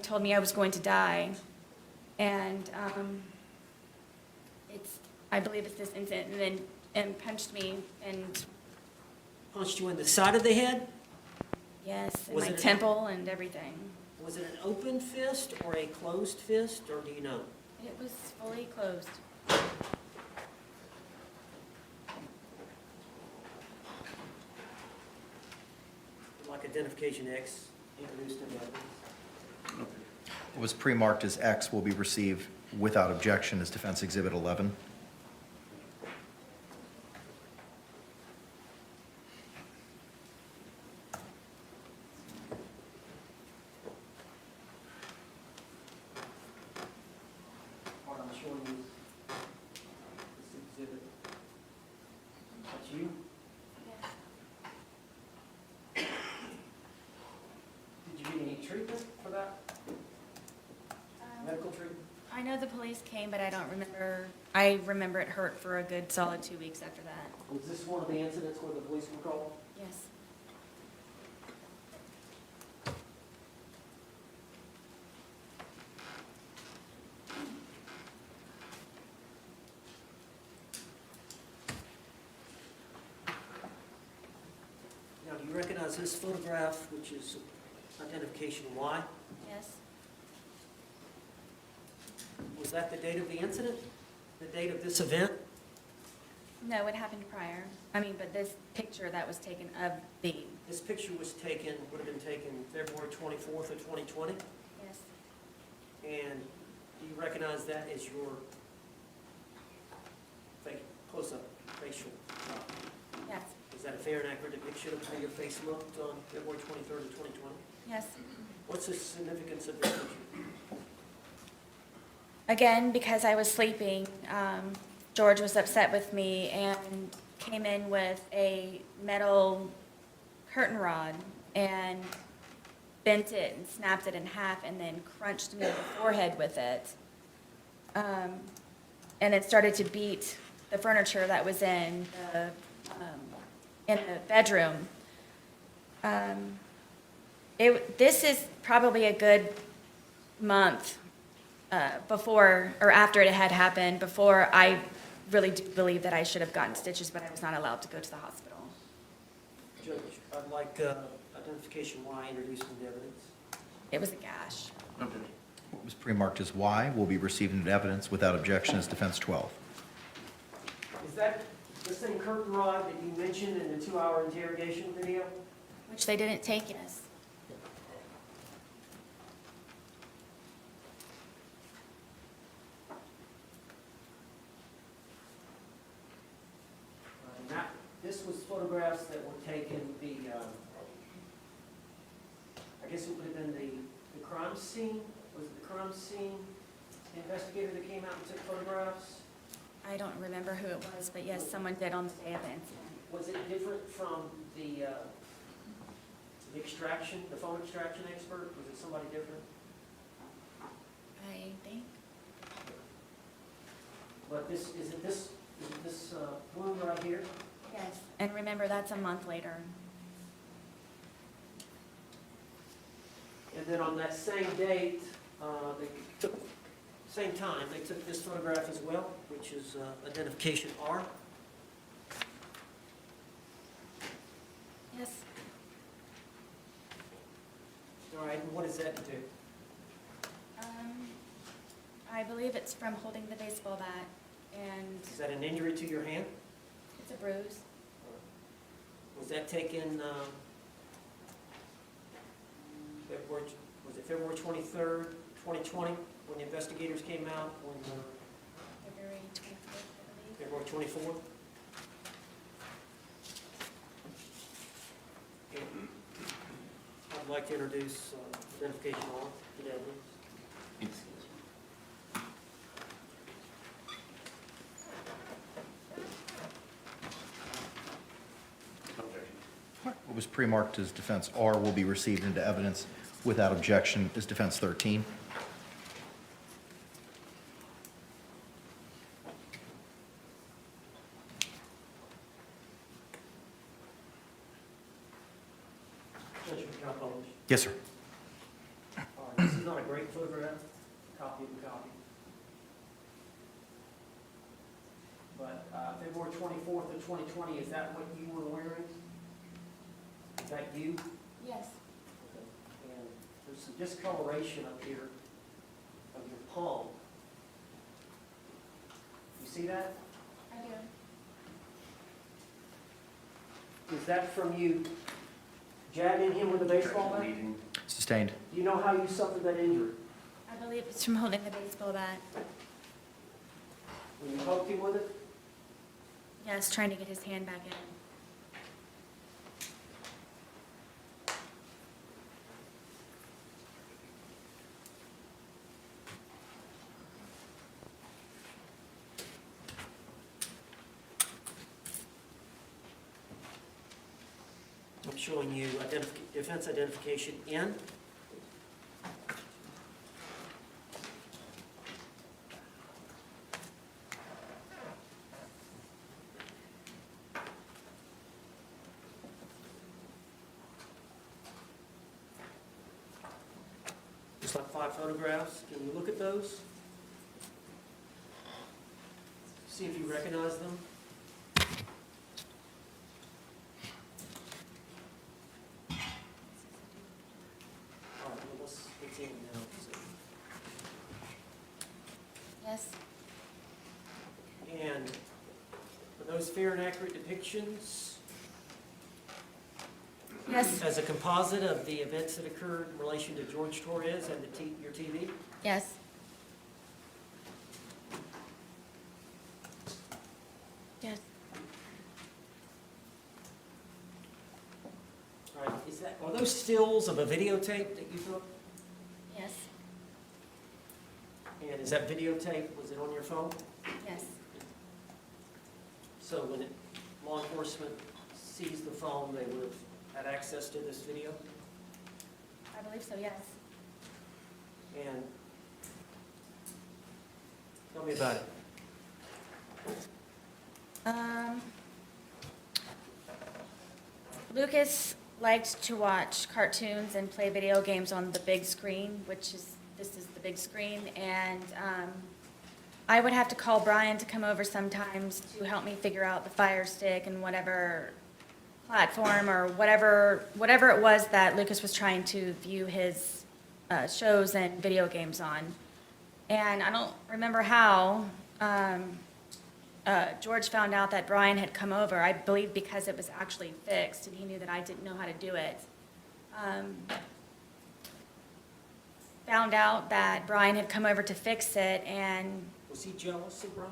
told me I was going to die. And I believe it's this incident, and punched me, and Punched you in the side of the head? yes, in Was my it- temple and everything. Was it an open fist or a closed fist, or do you know? It was fully closed. Like identification X introduced in the evidence? What was pre-marked as X will be received without objection as Defense Exhibit 11. Part I'm showing you this exhibit. That's you? Did you get any treatment for that? Medical treatment? I know the police came, but I don't remember. I remember it hurt for a good solid 2 weeks after that. Was this one of the incidents where the police were called? Yes. Now, do you recognize this photograph, which is identification Y? Yes. Was that the date of the incident? The date of this event? No, it happened prior. But this picture that was taken of the, This picture was taken, would have been taken February 24th of 2020? yes, And do you recognize that as your close-up facial? yes, Is that a fair and accurate depiction of how your face looked on February 23rd of 2020? yes. What's the significance of this picture? Again, because I was sleeping, George was upset with me and came in with a metal curtain rod and bent it and snapped it in half and then crunched me in the forehead with it. And it started to beat the furniture that was in the bedroom. This is probably a good month before or after it had happened, before I really do believe that I should have gotten stitches, but I was not allowed to go to the hospital. Judge, I'd like identification Y introduced into evidence. It was a gash. What was pre-marked as Y will be received into evidence without objection as Defense 12. Is that the same curtain rod that you mentioned in the 2-hour interrogation video? Which they didn't take, yes. This was photographs that were taken, I guess it would have been the crime scene? Was it the crime scene investigator that came out and took photographs? I don't remember who it was, but yes, someone did on the day of the incident. Was it different from the extraction, the phone extraction expert? Was it somebody different? I think. But isn't this Boone right here? Yes. And remember, that's a month later. And then on that same date, they took, same time, they took this photograph as well, which is identification R. Yes. All right, and what does that do? I believe it's from holding the baseball bat, and Is that an injury to your hand? it's a bruise. Was that taken, February, was it February 23rd, 2020, when the investigators came out, on February 24th, I believe. February 24th? And I'd like to introduce identification R to the evidence. What was pre-marked as Defense R will be received into evidence without objection as Defense 13. Can I publish? Yes, sir. All right, this is not a great photograph, copy of the copy. But February 24th of 2020, is that what you were wearing? Is that you? Yes. And there's some discoloration up here of your palm. You see that? I do. Is that from you jabbing him with a baseball bat? Leading. Sustained. Do you know how you suffered that injury? I believe it's from holding the baseball bat. When you poked him with it? Yes, trying to get his hand back in. I'm showing you defense identification N. Just like 5 photographs. Can you look at those? See if you recognize them. All right, well, let's in now. So, Yes. and are those fair and accurate depictions Yes. as a composite of the events that occurred in relation to George Torres and your TV? Yes. Yes. All right, are those stills of a videotape that you took? Yes. And is that videotape, was it on your phone? Yes. So when law enforcement seized the phone, they would have had access to this video? I believe so, yes. And tell me about it. Lucas liked to watch cartoons and play video games on the big screen, this is the big screen, and I would have to call Brian to come over sometimes to help me figure out the Fire Stick and whatever platform or whatever it was that Lucas was trying to view his shows and video games on. And I don't remember how George found out that Brian had come over, I believe because it was actually fixed and he knew that I didn't know how to do it. Found out that Brian had come over to fix it, and Was he jealous of Brian?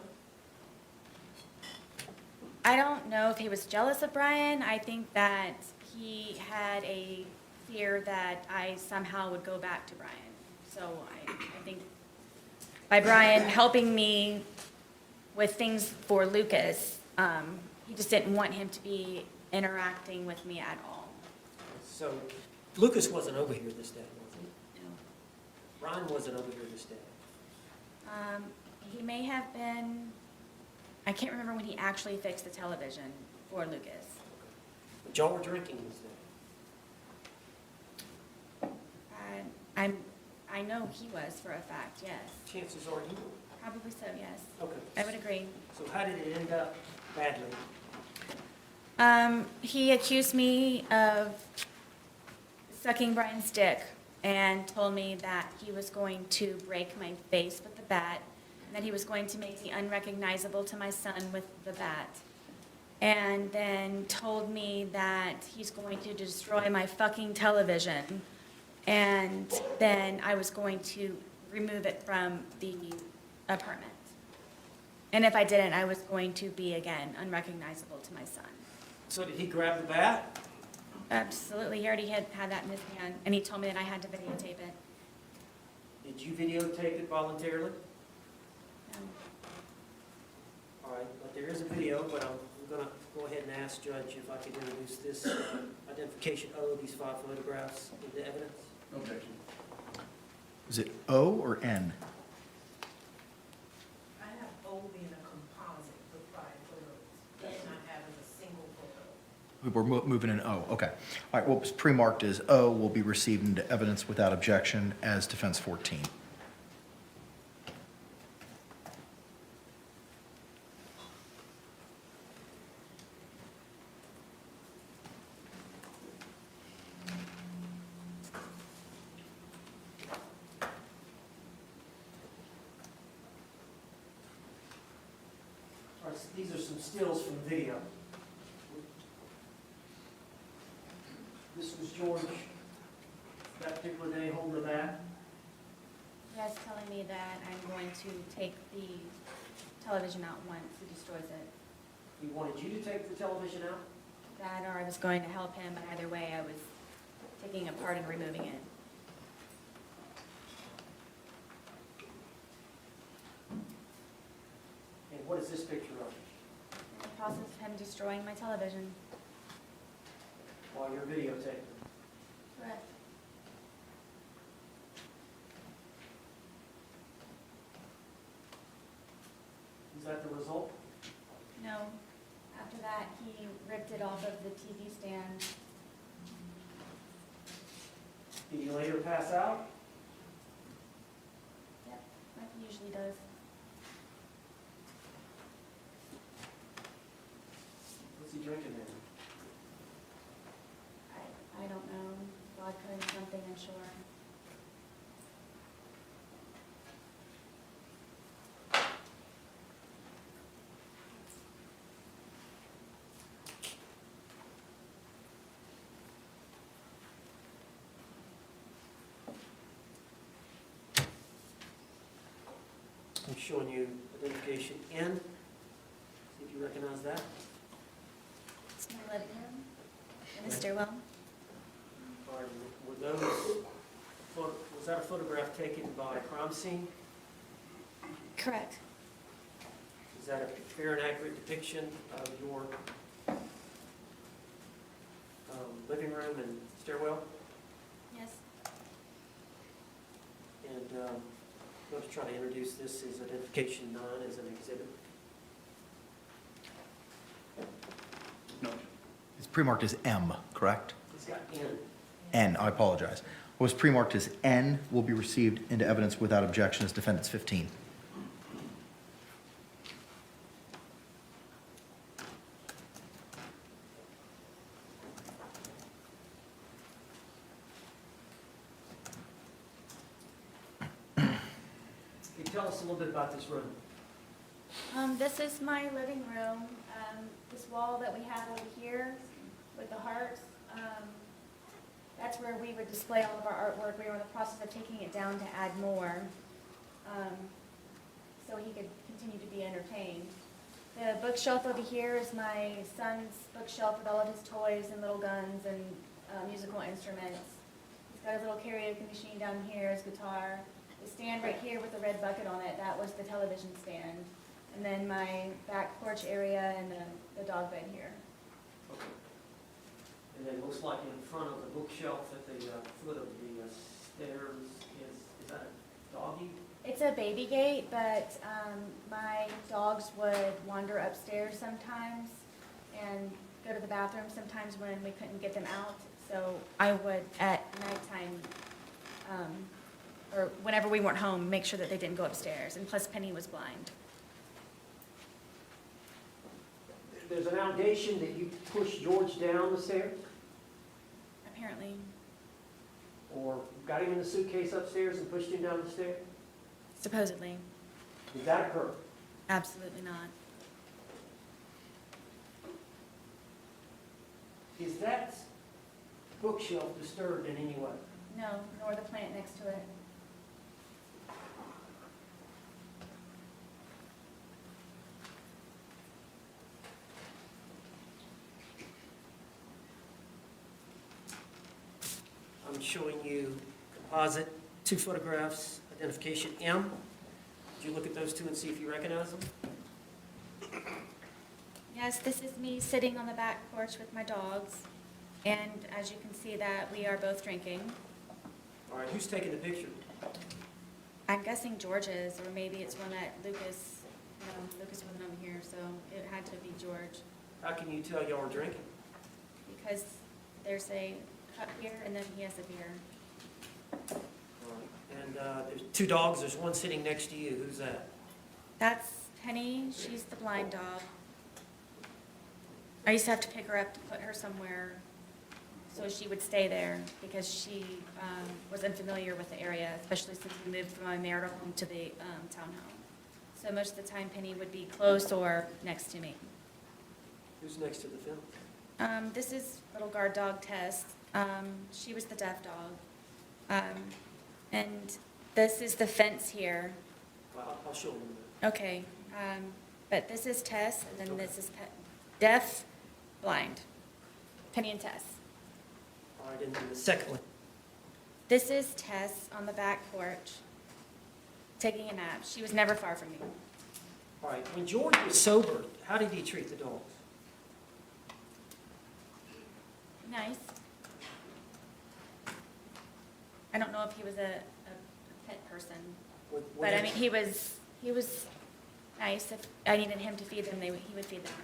I don't know if he was jealous of Brian. I think that he had a fear that I somehow would go back to Brian. So I think by Brian helping me with things for Lucas, he just didn't want him to be interacting with me at all. So Lucas wasn't over here this day, was he? No. Brian wasn't over here this day. He may have been, I can't remember when he actually fixed the television for Lucas. But y'all were drinking this day. I know he was for a fact, yes. Chances are you were. Probably so, yes. Okay. I would agree. So how did it end up badly? He accused me of sucking Brian's dick and told me that he was going to break my face with the bat, and that he was going to make me unrecognizable to my son with the bat. And then told me that he's going to destroy my fucking television, and then I was going to remove it from the apartment. And if I didn't, I was going to be, again, unrecognizable to my son. So did he grab the bat? Absolutely, he already had that in his hand, and he told me that I had to videotape it. Did you videotape it voluntarily? All right, but there is a video, but I'm going to go ahead and ask Judge if I could introduce this identification O, these 5 photographs, into evidence. No objection. Is it O or N? I have O being a composite with 5 photos, does not have as a single photo. We're moving in O, okay. All right, what was pre-marked as O will be received into evidence without objection as defense 14. All right, so these are some stills from the video. This was George, that particular day, holding the bat. You guys telling me that I'm going to take the television out once he destroys it. He wanted you to take the television out? That or I was going to help him, but either way, I was taking it apart and removing it. And what is this picture of? In the process of him destroying my television. While you're videotaping? Correct. Is that the result? No. After that, he ripped it off of the TV stand. Did you later pass out? Yep, like he usually does. What's he drinking then? I don't know. Vodka and something, I'm sure. I'm showing you identification N. See if you recognize that. It's my living room in the stairwell. All right, were those, was that a photograph taken by a crime scene? Correct. Is that a fair and accurate depiction of your living room and stairwell? Yes. And I'm just trying to introduce this as identification 9 as an exhibit. No. It's pre-marked as M, correct? It's got N. N, I apologize. What was pre-marked as N will be received into evidence without objection as defendant's 15. Can you tell us a little bit about this room? This is my living room. This wall that we have over here with the hearts, that's where we would display all of our artwork. We were in the process of taking it down to add more, so he could continue to be entertained. The bookshelf over here is my son's bookshelf with all of his toys and little guns and musical instruments. He's got his little karaoke machine down here, his guitar. The stand right here with the red bucket on it, that was the television stand. And then my back porch area and the dog bed here. Okay. And then it looks like in front of the bookshelf at the foot of the stairs is that a doggy? It's a baby gate, but my dogs would wander upstairs sometimes and go to the bathroom sometimes when we couldn't get them out. So I would, at nighttime, or whenever we weren't home, make sure that they didn't go upstairs. And plus Penny was blind. There's an allegation that you pushed George down the stairs Apparently, or got him in the suitcase upstairs and pushed him down the stairs? supposedly, Did that occur? absolutely not. Is that bookshelf disturbed in any way? No, nor the plant next to it. I'm showing you composite, 2 photographs, identification M. Did you look at those 2 and see if you recognize them? Yes, this is me sitting on the back porch with my dogs. And as you can see that, we are both drinking. All right, who's taking the picture? I'm guessing George's, or maybe it's one that Lucas, Lucas wasn't over here, so it had to be George. How can you tell y'all are drinking? because there's a cup here and then he has a beer. And there's two dogs, there's one sitting next to you, who's that? That's Penny, she's the blind dog. I used to have to pick her up to put her somewhere so she would stay there because she was unfamiliar with the area, especially since we moved from my marital home to the townhome. So most of the time Penny would be close or next to me. Who's next to the fence? This is little guard dog Tess. She was the deaf dog. And this is the fence here. Well, I'll show them. Okay, but this is Tess, and then this is deaf, blind. Penny and Tess. All right, and then the second one. This is Tess on the back porch, taking a nap. She was never far from me. All right, when George was sober, how did he treat the dogs? Nice. I don't know if he was a pet person, but I mean, he was nice. If I needed him to feed them, he would feed them.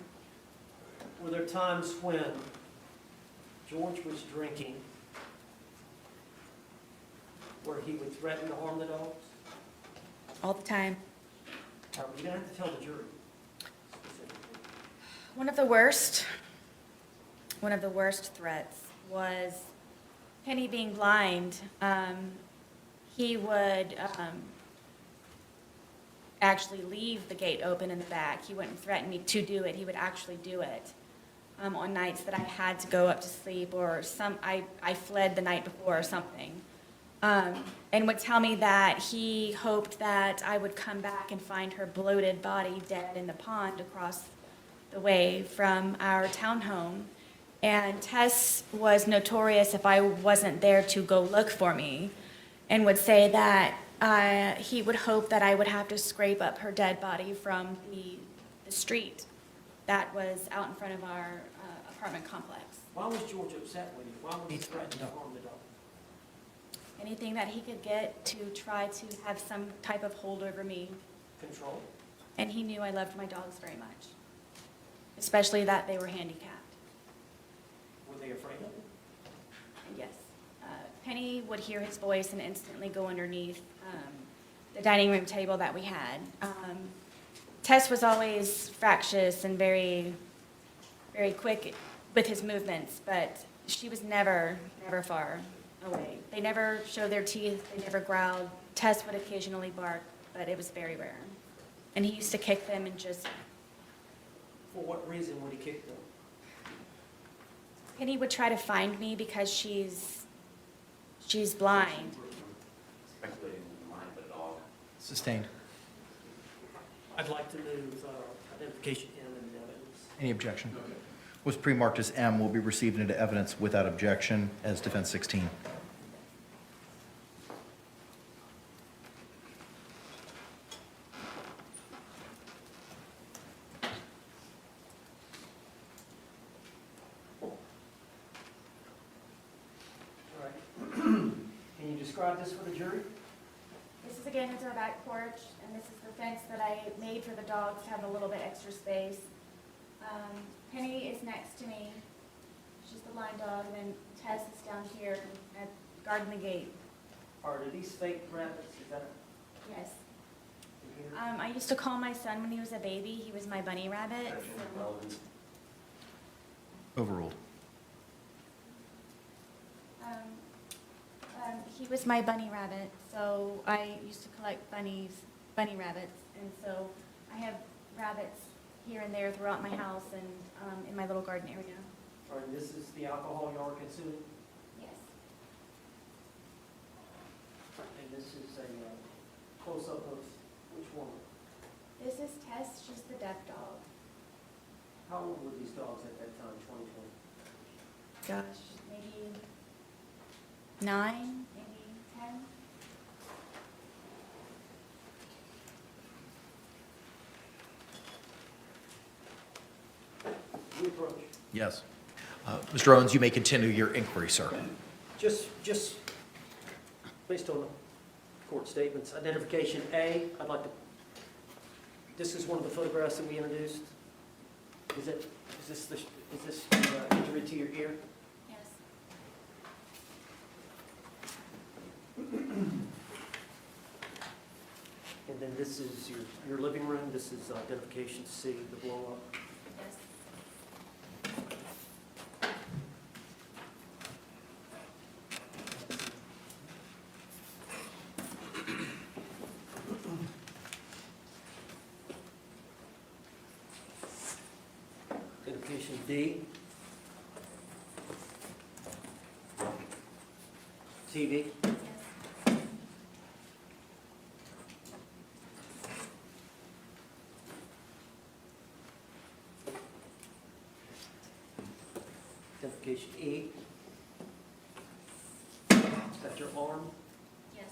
Were there times when George was drinking where he would threaten to harm the dogs? All the time. All right, you're gonna have to tell the jury specifically. One of the worst threats was Penny being blind. He would actually leave the gate open in the back. He wouldn't threaten me to do it. He would actually do it on nights that I had to go up to sleep or I fled the night before or something. And would tell me that he hoped that I would come back and find her bloated body dead in the pond across the way from our townhome. And Tess was notorious if I wasn't there to go look for me, and would say that he would hope that I would have to scrape up her dead body from the street that was out in front of our apartment complex. Why was George upset with you? Why would he threaten to harm the dog? Anything that he could get to try to have some type of hold over me. Control? And he knew I loved my dogs very much, especially that they were handicapped. Were they afraid of him? Yes. Penny would hear his voice and instantly go underneath the dining room table that we had. Tess was always fractious and very, very quick with his movements, but she was never far away. They never showed their teeth, they never growled. Tess would occasionally bark, but it was very rare. And he used to kick them and just... For what reason would he kick them? Penny would try to find me because she's blind. Speculating in the mind of a dog. Sustained. I'd like to move identification M and evidence. Any objection? Was pre-marked as M will be received into evidence without objection as defense 16. All right. Can you describe this for the jury? This is again, it's our back porch, and this is the fence that I made for the dogs to have a little bit extra space. Penny is next to me. She's the blind dog, and then Tess is down here at guarding the gate. Are these fake rabbits? Is that Yes. in here? I used to call my son when he was a baby. He was my bunny rabbit. Sexual relevance. Overruled. He was my bunny rabbit, so I used to collect bunny rabbits, and so I have rabbits here and there throughout my house and in my little garden area. All right, this is the alcohol you are consuming, Yes. and this is a close-up of which one? This is Tess. She's the deaf dog. How old were these dogs at that time, 2020? Gosh, maybe 9, maybe 10. You approach. Yes. Mr. Owens, you may continue your inquiry, sir. Just based on the court statements, identification A, I'd like to, this is one of the photographs that we introduced. Is it Is this injury to your ear? Yes. And then this is your living room, this is identification C, the blow up. Yes. Identification D. TV. Yes. Identification E. Is that your arm? Yes.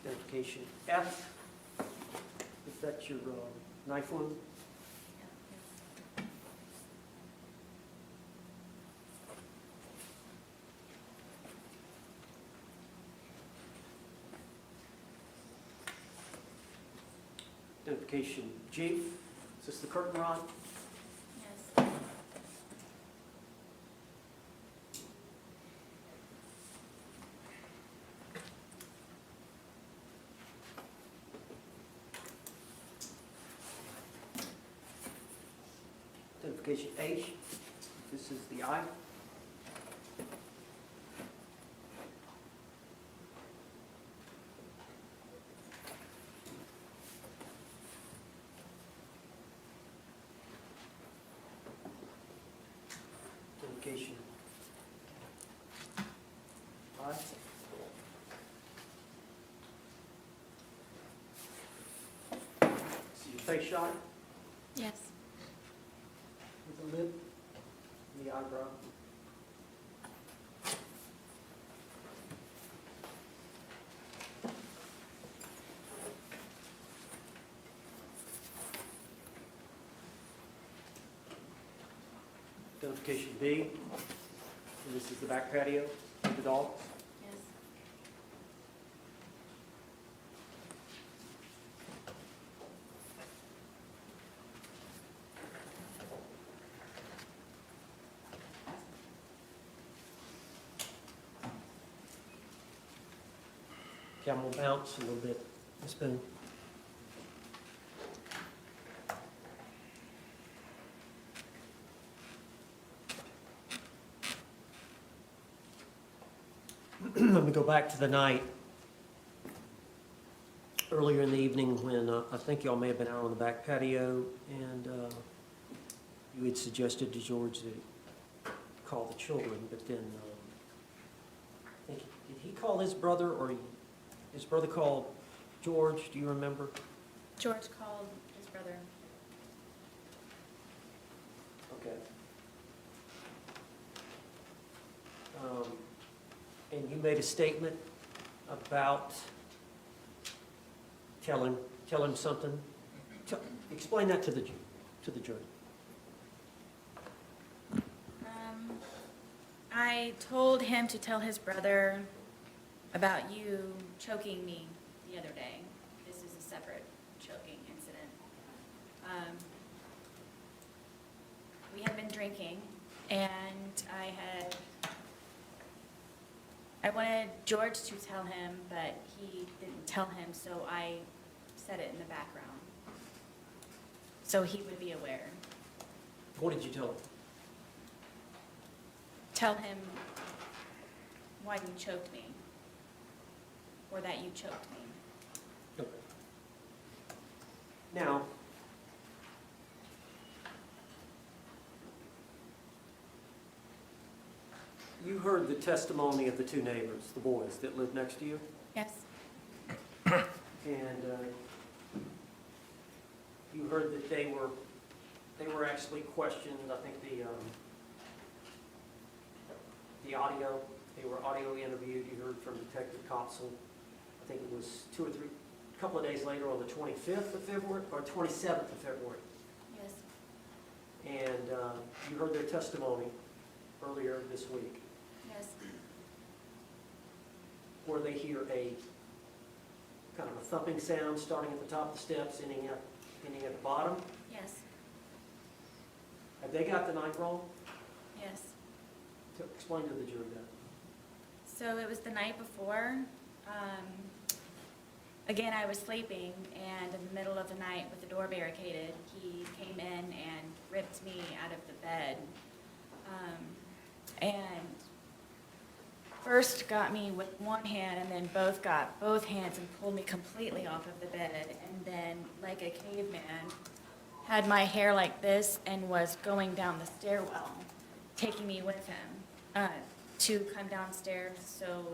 Identification F. Is that your knife wound? Yes. Identification G. Is this the curtain rod? Yes. Identification H. This is the eye. Identification I. See your face shot Yes. with the lip and the eyebrow. Identification B, and this is the back patio with the dog. Yes. Camel bounce a little bit, Ms. Boone. Let me go back to the night earlier in the evening when I think y'all may have been out on the back patio and you had suggested to George to call the children, but then I think, did he call his brother or his brother called George? Do you remember? George called his brother. Okay. And you made a statement about tell him something. Explain that to the jury. I told him to tell his brother about you choking me the other day. This is a separate choking incident. We had been drinking, and I wanted George to tell him, but he didn't tell him, so I said it in the background, so he would be aware. What did you tell him? Tell him why you choked me, or that you choked me. Okay. Now, you heard the testimony of the two neighbors, the boys that lived next to you, Yes. and you heard that they were actually questioned. I think the audio, they were audio interviewed. You heard from Detective Copsell. I think it was a couple of days later on the 25th of February, or 27th of February. Yes. And you heard their testimony earlier this week. Yes. where they hear a kind of a thumping sound starting at the top of the steps, ending at the bottom. Yes, Have they got the night wrong? yes. Explain to the jury that. So it was the night before. Again, I was sleeping, and in the middle of the night with the door barricaded, he came in and ripped me out of the bed. And first got me with one hand, and then got both hands and pulled me completely off of the bed. And then, like a caveman, had my hair like this and was going down the stairwell, taking me with him to come downstairs so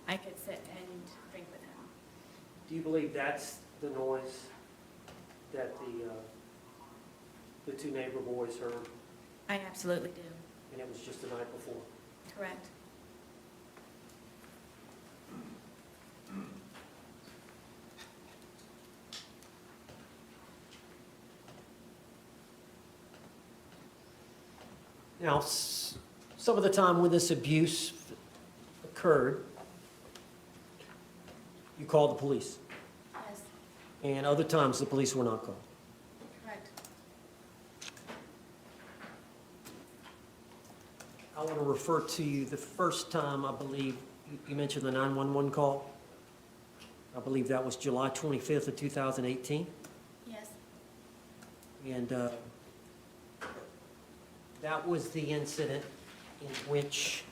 I could sit and drink with him. Do you believe that's the noise that the two neighbor boys heard, I absolutely do. and it was just the night before? Correct. Now, some of the time when this abuse occurred, you called the police, Yes, and other times the police were not called. correct. I want to refer to you the first time, I believe, you mentioned the 911 call. I believe that was July 25th of 2018. Yes, And that was the incident in which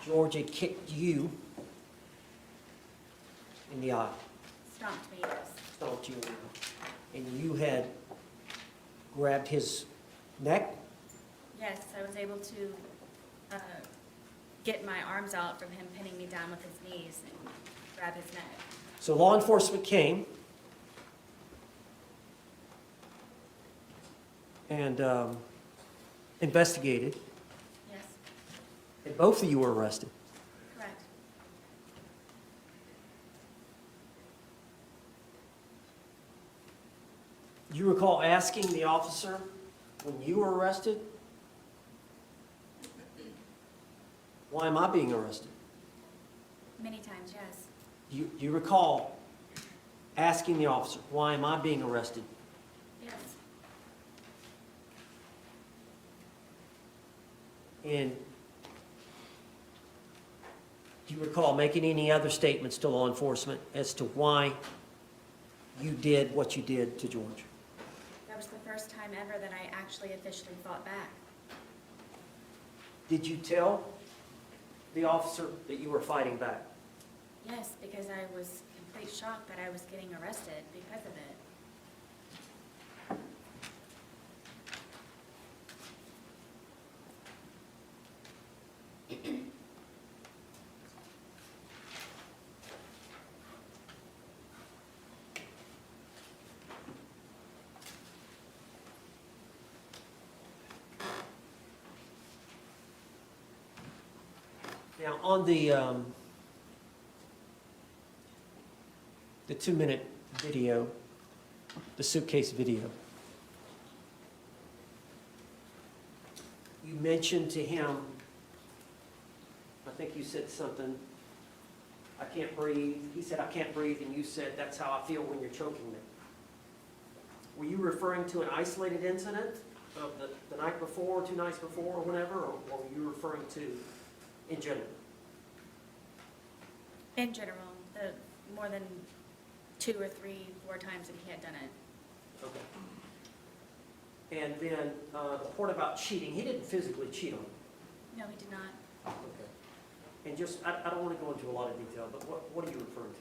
George had kicked you in the eye, stomped me, yes. stomped you in the eye. And you had grabbed his neck. Yes, I was able to get my arms out from him pinning me down with his knees and grab his neck. So law enforcement came and investigated, Yes, and both of you were arrested. correct. Do you recall asking the officer when you were arrested, why am I being arrested? Many times, yes. Do you recall asking the officer, why am I being arrested? Yes, And do you recall making any other statements to law enforcement as to why you did what you did to George? that was the first time ever that I actually officially fought back. Did you tell the officer that you were fighting back? Yes, because I was complete shocked that I was getting arrested because of it. Now, on the 2-minute video, the suitcase video, you mentioned to him, I think you said something, I can't breathe. He said, I can't breathe, and you said, that's how I feel when you're choking me. Were you referring to an isolated incident of the night before, 2 nights before, or whatever, or were you referring to in general? In general, the more than 2 or 3, 4 times that he had done it. Okay. And then the part about cheating, he didn't physically cheat on you. No, he did not. Okay. And just, I don't want to go into a lot of detail, but what are you referring to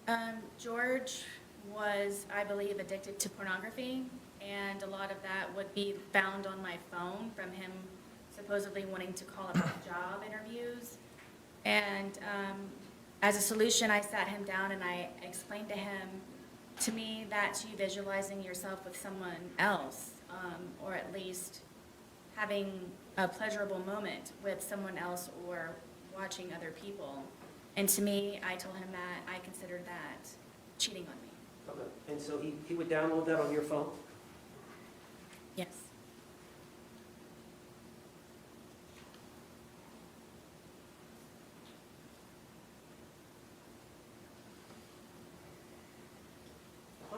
there? George was, I believe, addicted to pornography, and a lot of that would be found on my phone from him supposedly wanting to call about job interviews. And as a solution, I sat him down and I explained to him, to me, that's you visualizing yourself with someone else, or at least having a pleasurable moment with someone else or watching other people. And to me, I told him that I considered that cheating on me. Okay. And so he would download that on your phone? Yes.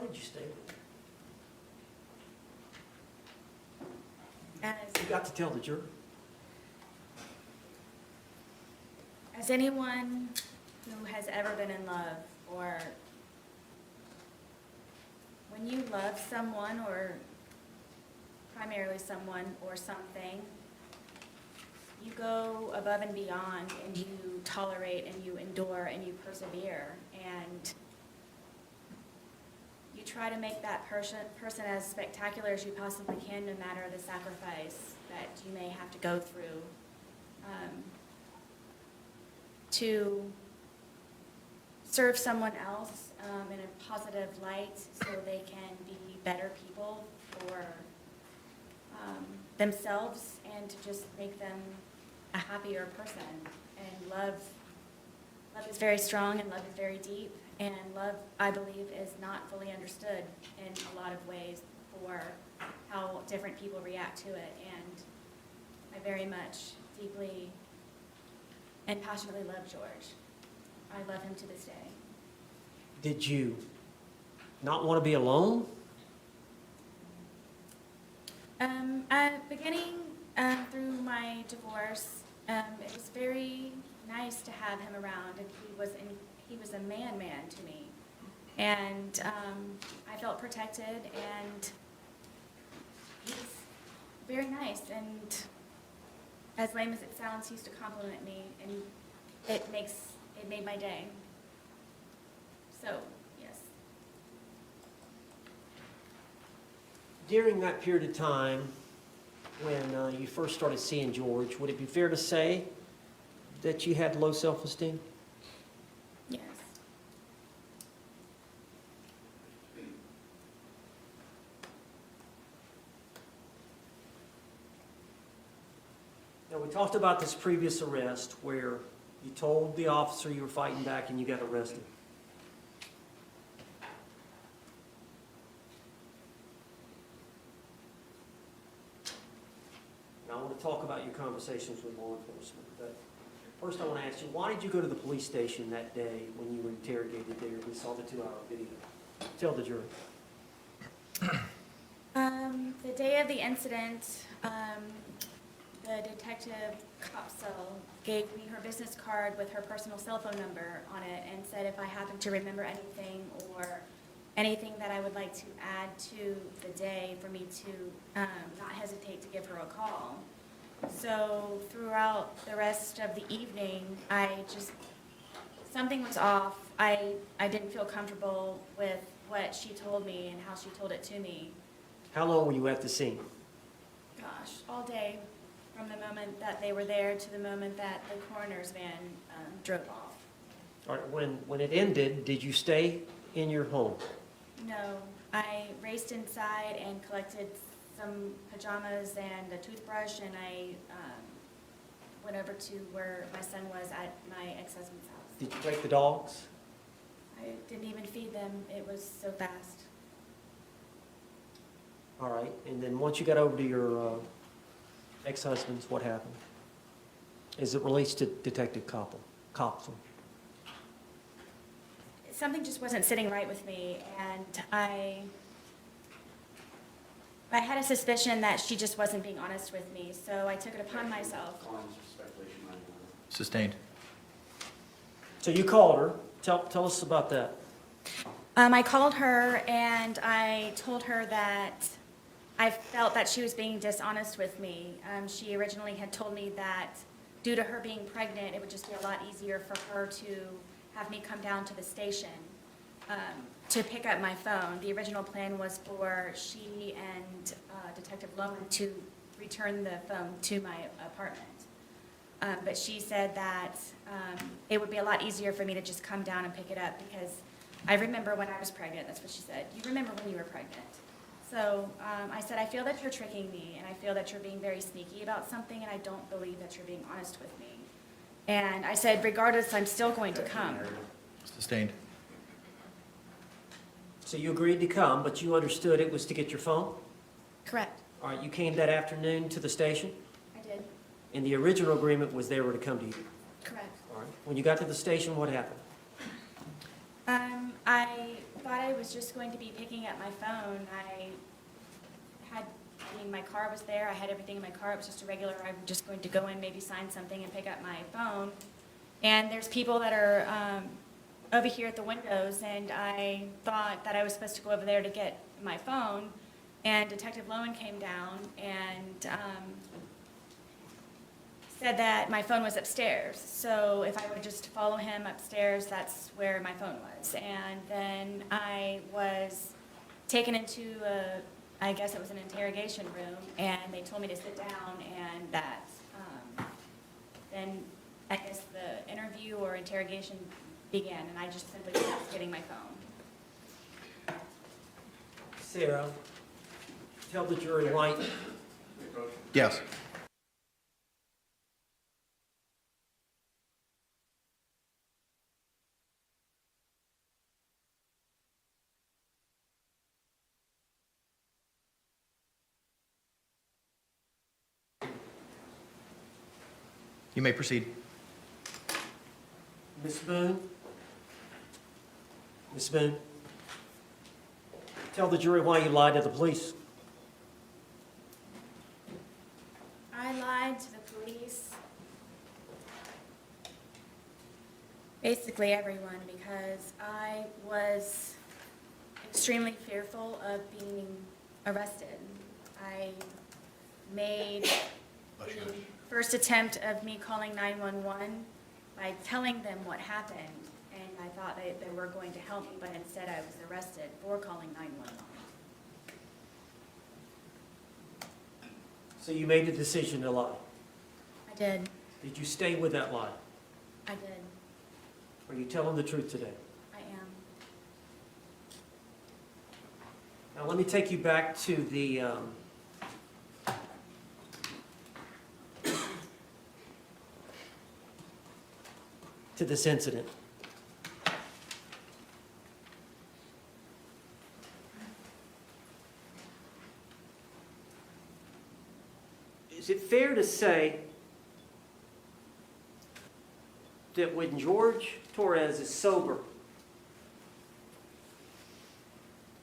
did you stay with her? As, You got to tell the jury. as anyone who has ever been in love, or when you love someone, or primarily someone or something, you go above and beyond, and you tolerate, and you endure, and you persevere, and you try to make that person as spectacular as you possibly can, no matter the sacrifice that you may have to go through, to serve someone else in a positive light so they can be better people for themselves, and to just make them a happier person. And love is very strong, and love is very deep, and love, I believe, is not fully understood in a lot of ways for how different people react to it. And I very much, deeply, and passionately love George. I love him to this day. Did you not want to be alone? Beginning through my divorce, it was very nice to have him around, and he was a man to me, and I felt protected, and he's very nice, and as lame as it sounds, he used to compliment me, and it made my day. So, yes. During that period of time, when you first started seeing George, would it be fair to say that you had low self-esteem? Yes. Now, we talked about this previous arrest where you told the officer you were fighting back and you got arrested. Now, I want to talk about your conversations with law enforcement, but first I want to ask you, why did you go to the police station that day when you were interrogated there? We saw the 2-hour video. Tell the jury. The day of the incident, the detective Copsell gave me her business card with her personal cell phone number on it, and said if I happened to remember anything, or anything that I would like to add to the day, for me to not hesitate to give her a call. So throughout the rest of the evening, something was off. I didn't feel comfortable with what she told me and how she told it to me. How long were you at the scene? Gosh, all day, from the moment that they were there to the moment that the coroner's van drove off. All right, when it ended, did you stay in your home? No, I raced inside and collected some pajamas and a toothbrush, and I went over to where my son was at my ex-husband's house. Did you take the dogs? I didn't even feed them, it was so fast. All right, and then once you got over to your ex-husband's, what happened? As it relates to Detective Copsell. Something just wasn't sitting right with me, and I had a suspicion that she just wasn't being honest with me, so I took it upon myself. Claims for speculation, Your Honor. Sustained. So you called her. Tell us about that. I called her and I told her that I felt that she was being dishonest with me. She originally had told me that due to her being pregnant, it would just be a lot easier for her to have me come down to the station to pick up my phone. The original plan was for she and Detective Loman to return the phone to my apartment. But she said that it would be a lot easier for me to just come down and pick it up, because I remember when I was pregnant. That's what she said. You remember when you were pregnant. So I said, I feel that you're tricking me, and I feel that you're being very sneaky about something, and I don't believe that you're being honest with me. And I said, regardless, I'm still going to come. Sustained. So you agreed to come, but you understood it was to get your phone? Correct. All right, you came that afternoon to the station, I did. and the original agreement was they were to come to you. Correct. All right. When you got to the station, what happened? I thought I was just going to be picking up my phone. My car was there, I had everything in my car, it was just a regular, I'm just going to go in, maybe sign something and pick up my phone. And there's people that are over here at the windows, and I thought that I was supposed to go over there to get my phone, and Detective Lowen came down and said that my phone was upstairs. So if I would just follow him upstairs, that's where my phone was. And then I was taken into I guess it was an interrogation room, and they told me to sit down, and that then I guess the interview or interrogation began, and I just simply kept getting my phone. Sarah, tell the jury why, Yes. You may proceed. Ms. Boone? Ms. Boone? Tell the jury why you lied to the police. I lied to the police, basically everyone, because I was extremely fearful of being arrested. I made the first attempt of me calling 911 by telling them what happened, and I thought they were going to help me, but instead I was arrested for calling 911. So you made a decision to lie. I did. Did you stay with that lie? I did. Are you telling the truth today? I am. Now, let me take you back to the to this incident. Is it fair to say that when Jorge Torres is sober,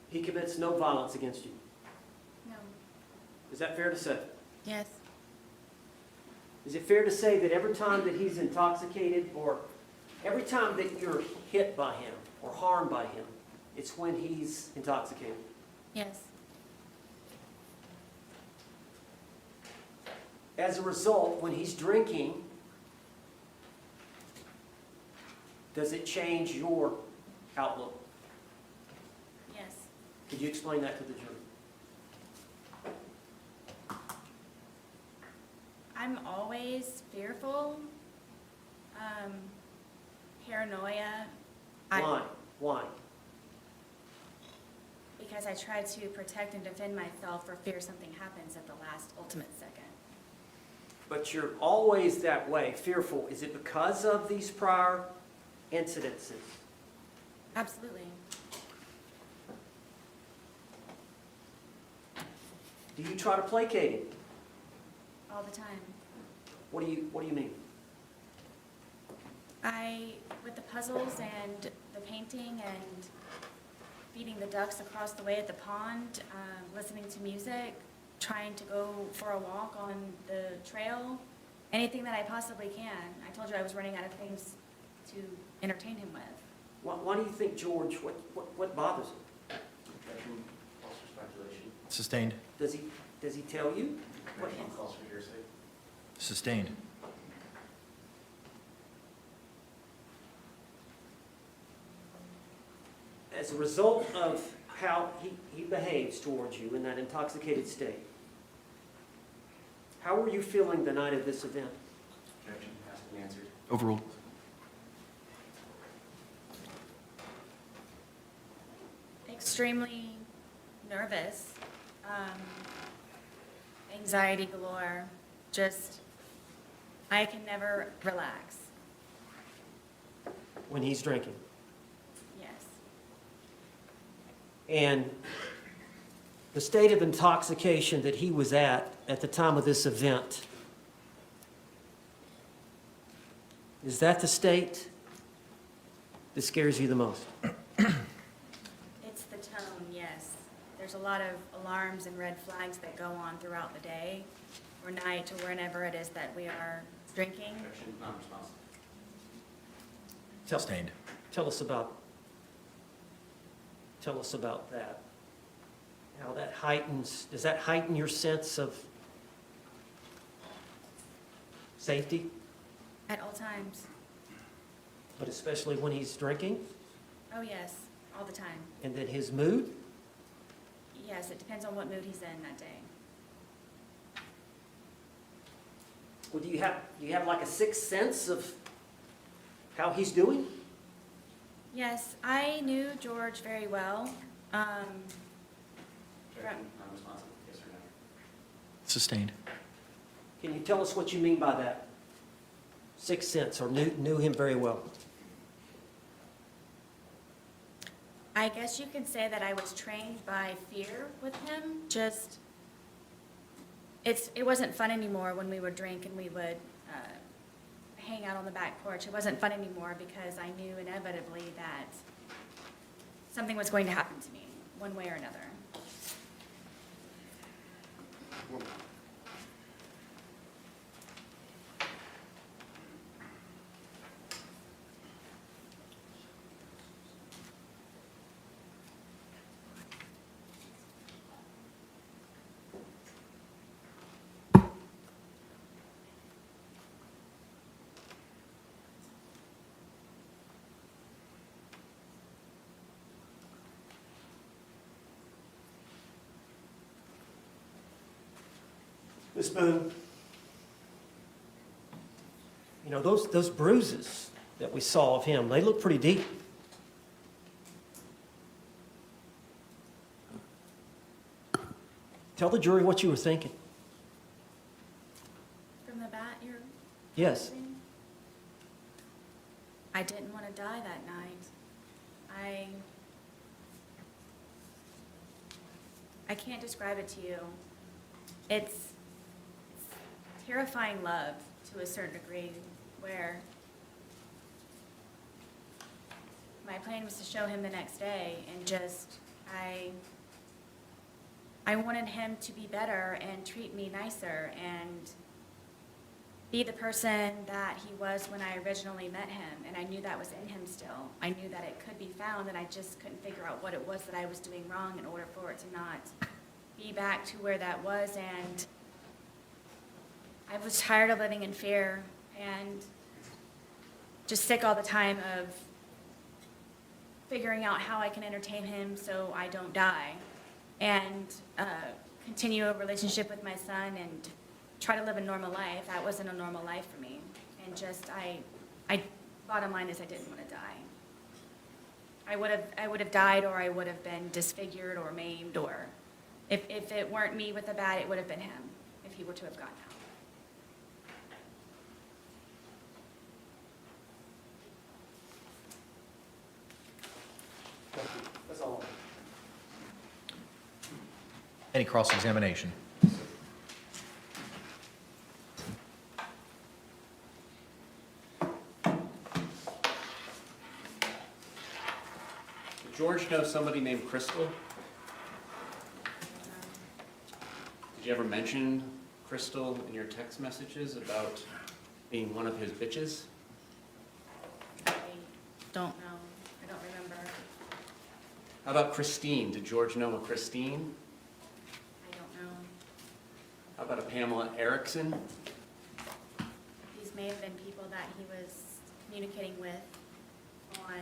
he commits no violence against you? No. Is that fair to say? Yes. Is it fair to say that every time that he's intoxicated, or every time that you're hit by him or harmed by him, it's when he's intoxicated? Yes. As a result, when he's drinking, does it change your outlook? Yes. Could you explain that to the jury? I'm always fearful, paranoia. Why? Because I try to protect and defend myself for fear something happens at the last ultimate second. But you're always that way, fearful. Is it because of these prior incidences? Absolutely. Do you try to placate him? All the time. What do you mean? With the puzzles and the painting and feeding the ducks across the way at the pond, listening to music, trying to go for a walk on the trail, anything that I possibly can. I told you I was running out of things to entertain him with. Why do you think George, what bothers him? Objection, calls for speculation. Sustained. Does he tell you? Objection, calls for hearsay. Sustained. As a result of how he behaves towards you in that intoxicated state, how were you feeling the night of this event? Objection, asked and answered. Overruled. Extremely nervous, anxiety galore, just, I can never relax. When he's drinking? Yes. And the state of intoxication that he was at the time of this event, is that the state that scares you the most? there's a lot of alarms and red flags that go on throughout the day or night or whenever it is that we are drinking. Objection, non-responsive. Sustained. Tell us about that. How that heightens, does that heighten your sense of safety, At all times. but especially when he's drinking? Oh, yes, all the time. And then his mood? Yes, it depends on what mood he's in that day. Well, do you have like a sixth sense of how he's doing? Yes, I knew George very well. Objection, non-responsive. Yes or no? Sustained. Can you tell us what you mean by that? Sixth sense, or knew him very well? I guess you could say that I was trained by fear with him. Just, it wasn't fun anymore when we would drink and we would hang out on the back porch. It wasn't fun anymore because I knew inevitably that something was going to happen to me, one way or another. Miss Boone, you know, those bruises that we saw of him, they look pretty deep. Tell the jury what you were thinking. From the bat, you're Yes. saying? I didn't want to die that night. I can't describe it to you. It's terrifying love to a certain degree, where my plan was to show him the next day, and just, I wanted him to be better and treat me nicer and be the person that he was when I originally met him, and I knew that was in him still. I knew that it could be found, and I just couldn't figure out what it was that I was doing wrong in order for it to not be back to where that was. And I was tired of living in fear and just sick all the time of figuring out how I can entertain him so I don't die, and continue a relationship with my son and try to live a normal life. That wasn't a normal life for me. And just, bottom line is I didn't want to die. I would have died, or I would have been disfigured or maimed, or if it weren't me with the bat, it would have been him, if he were to have gotten out. That's all. Any cross-examination? Did George know somebody named Crystal? Did you ever mention Crystal in your text messages about being one of his bitches? I don't know. I don't remember. How about Christine? Did George know a Christine? I don't know. How about a Pamela Erickson? These may have been people that he was communicating with on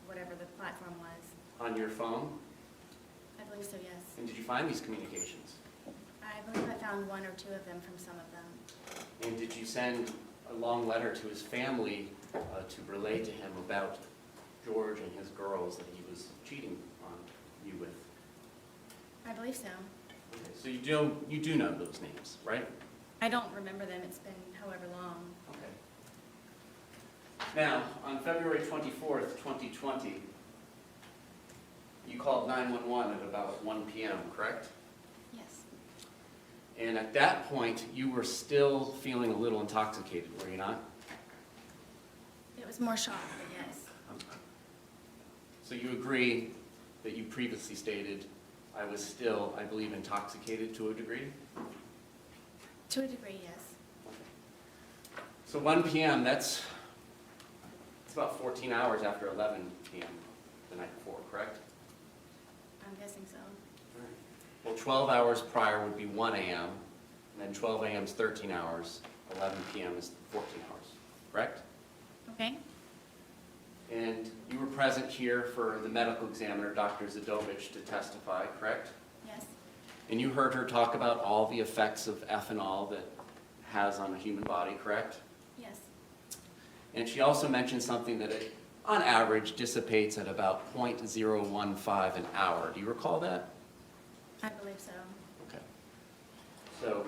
whatever the platform was. On your phone? I believe so, yes. And did you find these communications? I believe I found one or two of them from some of them. And did you send a long letter to his family to relay to him about George and his girls that he was cheating on you with? I believe so. Okay, so you do know those names, right? I don't remember them. It's been however long. Okay. Now, on February 24th, 2020, you called 911 at about 1 p.m., correct? Yes. And at that point, you were still feeling a little intoxicated, were you not? It was more shock, but yes. So you agree that you previously stated I was still, I believe, intoxicated to a degree. To a degree, yes. So 1 p.m., it's about 14 hours after 11 p.m. the night before, correct? I'm guessing so. Well, 12 hours prior would be 1 a.m., and then 12 a.m. is 13 hours, 11 p.m. is 14 hours, correct? Okay? And you were present here for the medical examiner, Dr. Zadovich, to testify, correct? Yes. And you heard her talk about all the effects of ethanol that has on a human body, correct? Yes. And she also mentioned something that it, on average, dissipates at about 0.015 an hour. Do you recall that? I believe so. Okay. So,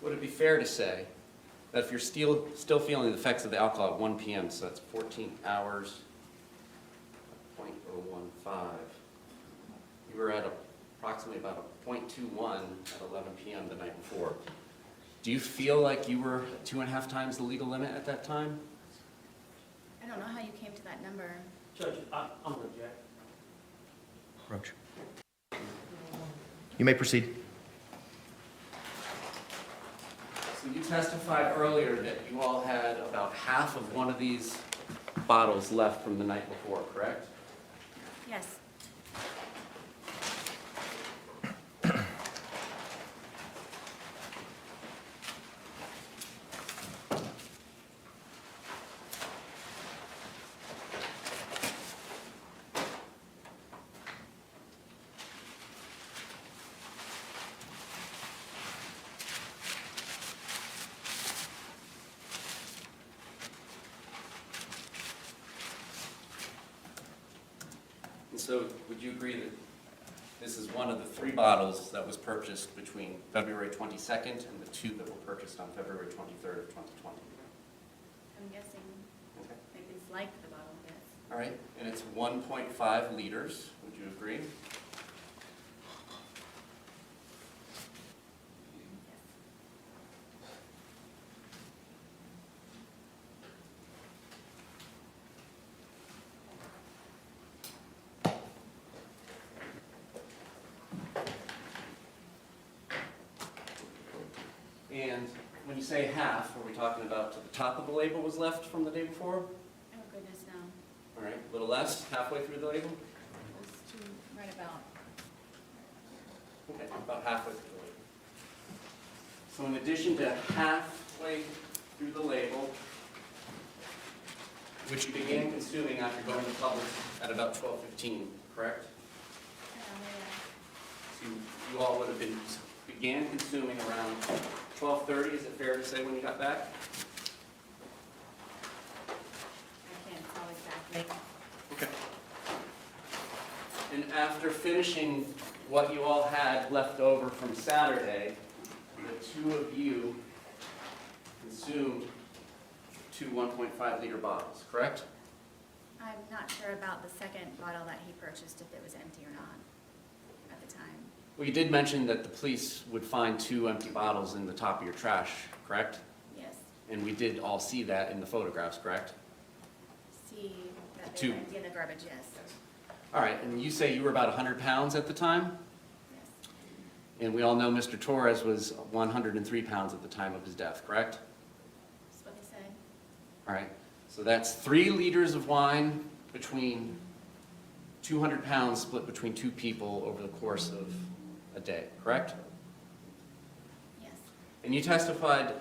would it be fair to say that if you're still feeling the effects of the alcohol at 1 p.m., so that's 14 hours, 0.015, you were at approximately about a 0.21 at 11 p.m. the night before. Do you feel like you were 2.5 times the legal limit at that time? I don't know how you came to that number. Judge, I'm going to object. Roach. You may proceed. So you testified earlier that you all had about half of one of these bottles left from the night before, correct? Yes. And so would you agree that this is one of the 3 bottles that was purchased between February 22nd and the 2 that were purchased on February 23rd of 2020? I'm guessing Okay. maybe it's like the bottle, yes. All right, and it's 1.5 liters, would you agree? Yes. And when you say half, are we talking about to the top of the label was left from the day before? Oh, goodness, no. All right, a little less, halfway through the label? It was too, right about. Okay, about halfway through the label. So in addition to halfway through the label, which you began consuming after going to Publix at about 12:15, correct? So you all would have began consuming around 12:30, is it fair to say, when you got back? I can't tell exactly. Okay. And after finishing what you all had left over from Saturday, the 2 of you consumed 2 1.5-liter bottles, correct? I'm not sure about the second bottle that he purchased, if it was empty or not at the time. Well, you did mention that the police would find 2 empty bottles in the top of your trash, correct? Yes. And we did all see that in the photographs, correct? See that they Two. were empty in the garbage, yes. All right, and you say you were about 100 pounds at the time? Yes. And we all know Mr. Torres was 103 pounds at the time of his death, correct? That's what they say. All right, so that's 3 liters of wine between 200 pounds split between 2 people over the course of a day, correct? Yes. And you testified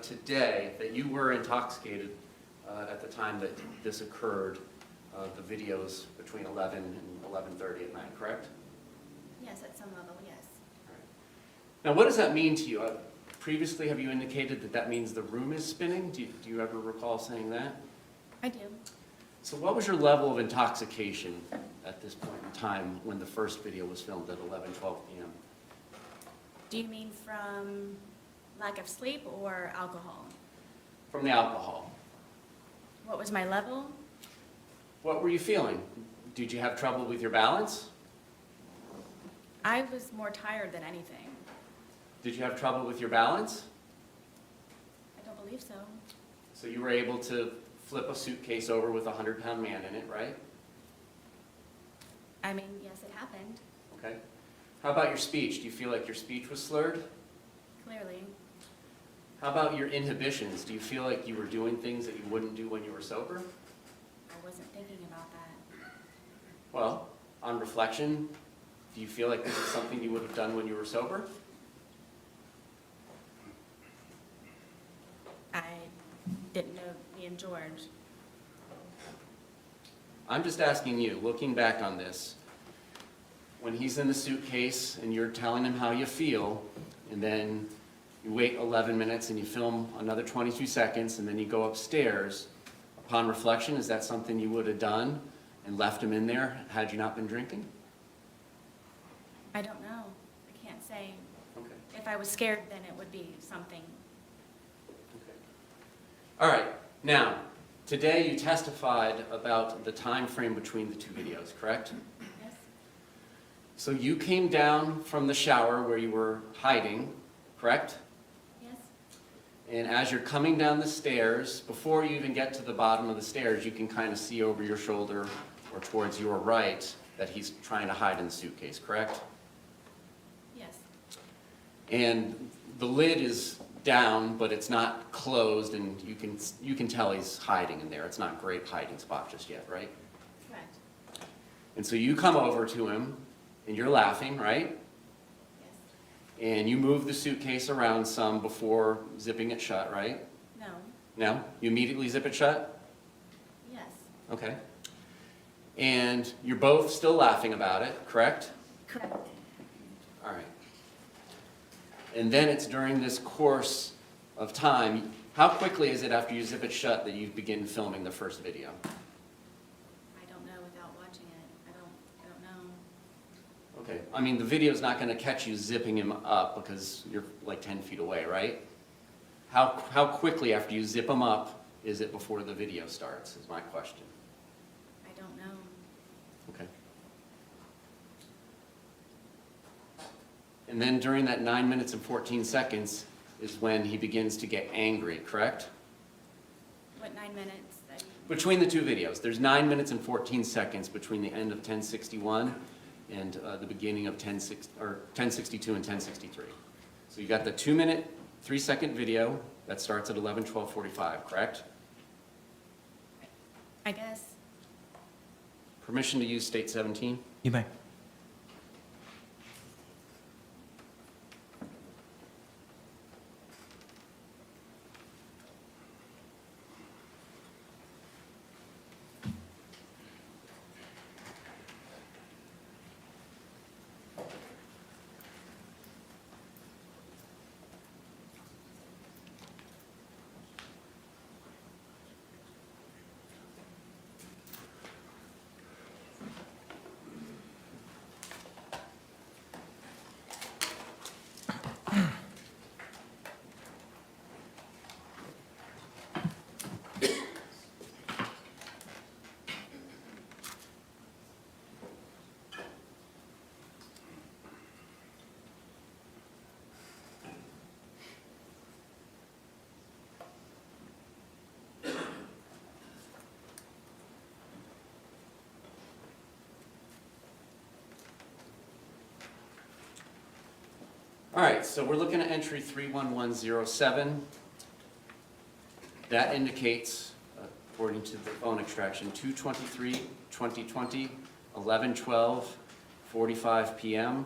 today that you were intoxicated at the time that this occurred, the videos between 11 and 11:30 at night, correct? Yes, at some level, yes. All right. Now, what does that mean to you? Previously, have you indicated that that means the room is spinning? Do you ever recall saying that? I do. So what was your level of intoxication at this point in time when the first video was filmed at 11:12 p.m.? Do you mean from lack of sleep or alcohol? From the alcohol. What was my level? What were you feeling? Did you have trouble with your balance? I was more tired than anything. Did you have trouble with your balance? I don't believe so. So you were able to flip a suitcase over with a 100-pound man in it, right? I mean, yes, it happened, Okay. How about your speech? Do you feel like your speech was slurred? clearly. How about your inhibitions? Do you feel like you were doing things that you wouldn't do when you were sober? I wasn't thinking about that. Well, on reflection, do you feel like this is something you would have done when you were sober? I didn't know me and George. I'm just asking you, looking back on this, when he's in the suitcase and you're telling him how you feel, and then you wait 11 minutes and you film another 22 seconds, and then you go upstairs, upon reflection, is that something you would have done and left him in there had you not been drinking? I don't know. I can't say. Okay. If I was scared, then it would be something. Okay. All right, now, today you testified about the time frame between the two videos, correct? Yes? So you came down from the shower where you were hiding, correct? Yes? And as you're coming down the stairs, before you even get to the bottom of the stairs, you can kind of see over your shoulder or towards your right that he's trying to hide in the suitcase, correct? Yes. And the lid is down, but it's not closed, and you can tell he's hiding in there. It's not a great hiding spot just yet, right? Correct. And so you come over to him, and you're laughing, right? Yes. And you move the suitcase around some before zipping it shut, right? No. No? You immediately zip it shut? Yes. Okay. And you're both still laughing about it, correct? Correct. All right. And then it's during this course of time, how quickly is it after you zip it shut that you begin filming the first video? I don't know without watching it. I don't know. Okay, I mean, the video's not gonna catch you zipping him up because you're like 10 feet away, right? How quickly after you zip him up is it before the video starts, is my question. I don't know. Okay. And then during that 9 minutes and 14 seconds is when he begins to get angry, correct? What 9 minutes? Between the two videos, there's 9 minutes and 14 seconds between the end of 1061 and the beginning of 1062 and 1063. So you got the 2-minute, 3-second video that starts at 11:12:45, correct? I guess. Permission to use state 17? You may. All right, so we're looking at entry 31107. That indicates, according to the phone extraction, 2/23/2020, 11:12:45 p.m.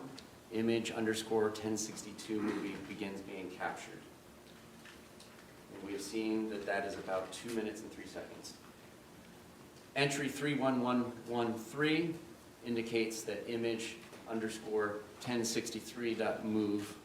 Image _ 1062 movie begins being captured. And we have seen that that is about 2 minutes and 3 seconds. Entry 31113 indicates that image _ 1063.move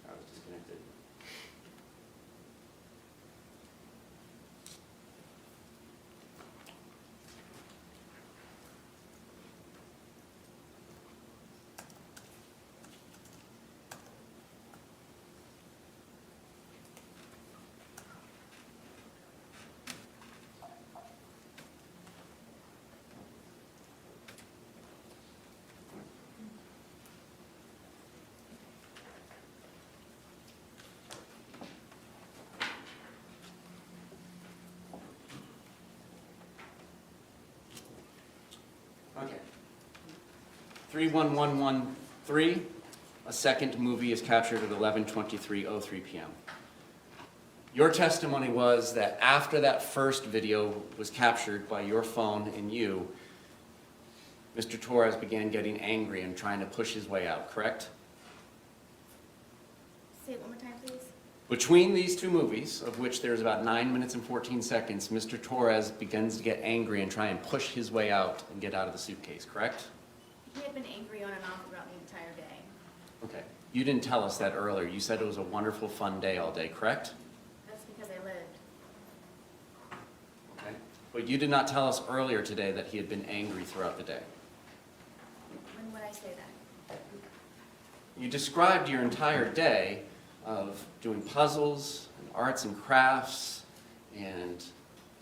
I was disconnected. 31113, a second movie is captured at 11:23:03 p.m. Your testimony was that after that first video was captured by your phone and you, Mr. Torres began getting angry and trying to push his way out, correct? Say it one more time, please. Between these two movies, of which there's about 9 minutes and 14 seconds, Mr. Torres begins to get angry and try and push his way out and get out of the suitcase, correct? He had been angry on and off throughout the entire day. Okay. You didn't tell us that earlier. You said it was a wonderful, fun day all day, correct? That's because I lived. Okay. But you did not tell us earlier today that he had been angry throughout the day. When would I say that? You described your entire day of doing puzzles and arts and crafts and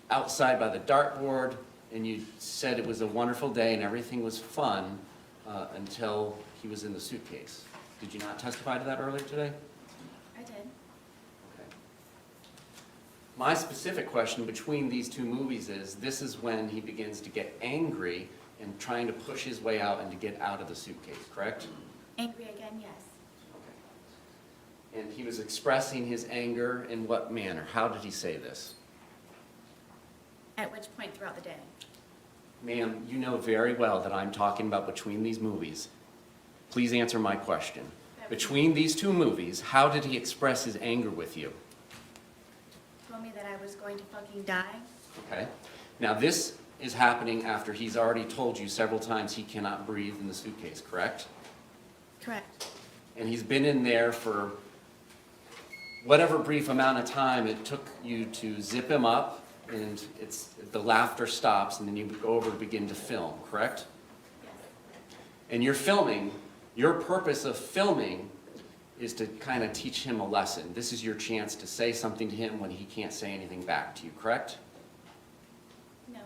outside by the dartboard, and you said it was a wonderful day and everything was fun until he was in the suitcase. Did you not testify to that earlier today? I did. Okay. My specific question between these two movies is, this is when he begins to get angry and trying to push his way out and to get out of the suitcase, correct? Angry again, yes. Okay. And he was expressing his anger in what manner? How did he say this? At which point throughout the day? Ma'am, you know very well that I'm talking about between these movies. Please answer my question. Between these two movies, how did he express his anger with you? Told me that I was going to fucking die. Okay. Now this is happening after he's already told you several times he cannot breathe in the suitcase, correct? Correct. And he's been in there for whatever brief amount of time it took you to zip him up, and the laughter stops, and then you go over and begin to film, correct? Yes. And you're filming, your purpose of filming is to kind of teach him a lesson. This is your chance to say something to him when he can't say anything back to you, correct? No.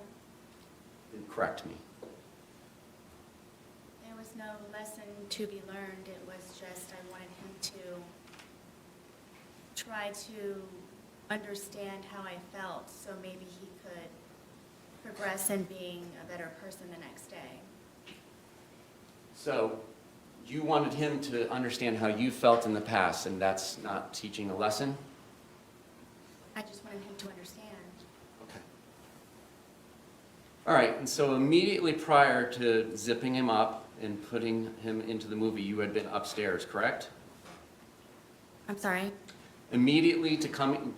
Then correct me. There was no lesson to be learned. It was just I wanted him to try to understand how I felt so maybe he could progress in being a better person the next day. So you wanted him to understand how you felt in the past, and that's not teaching a lesson? I just wanted him to understand. Okay. All right, and so immediately prior to zipping him up and putting him into the movie, you had been upstairs, correct? I'm sorry? Immediately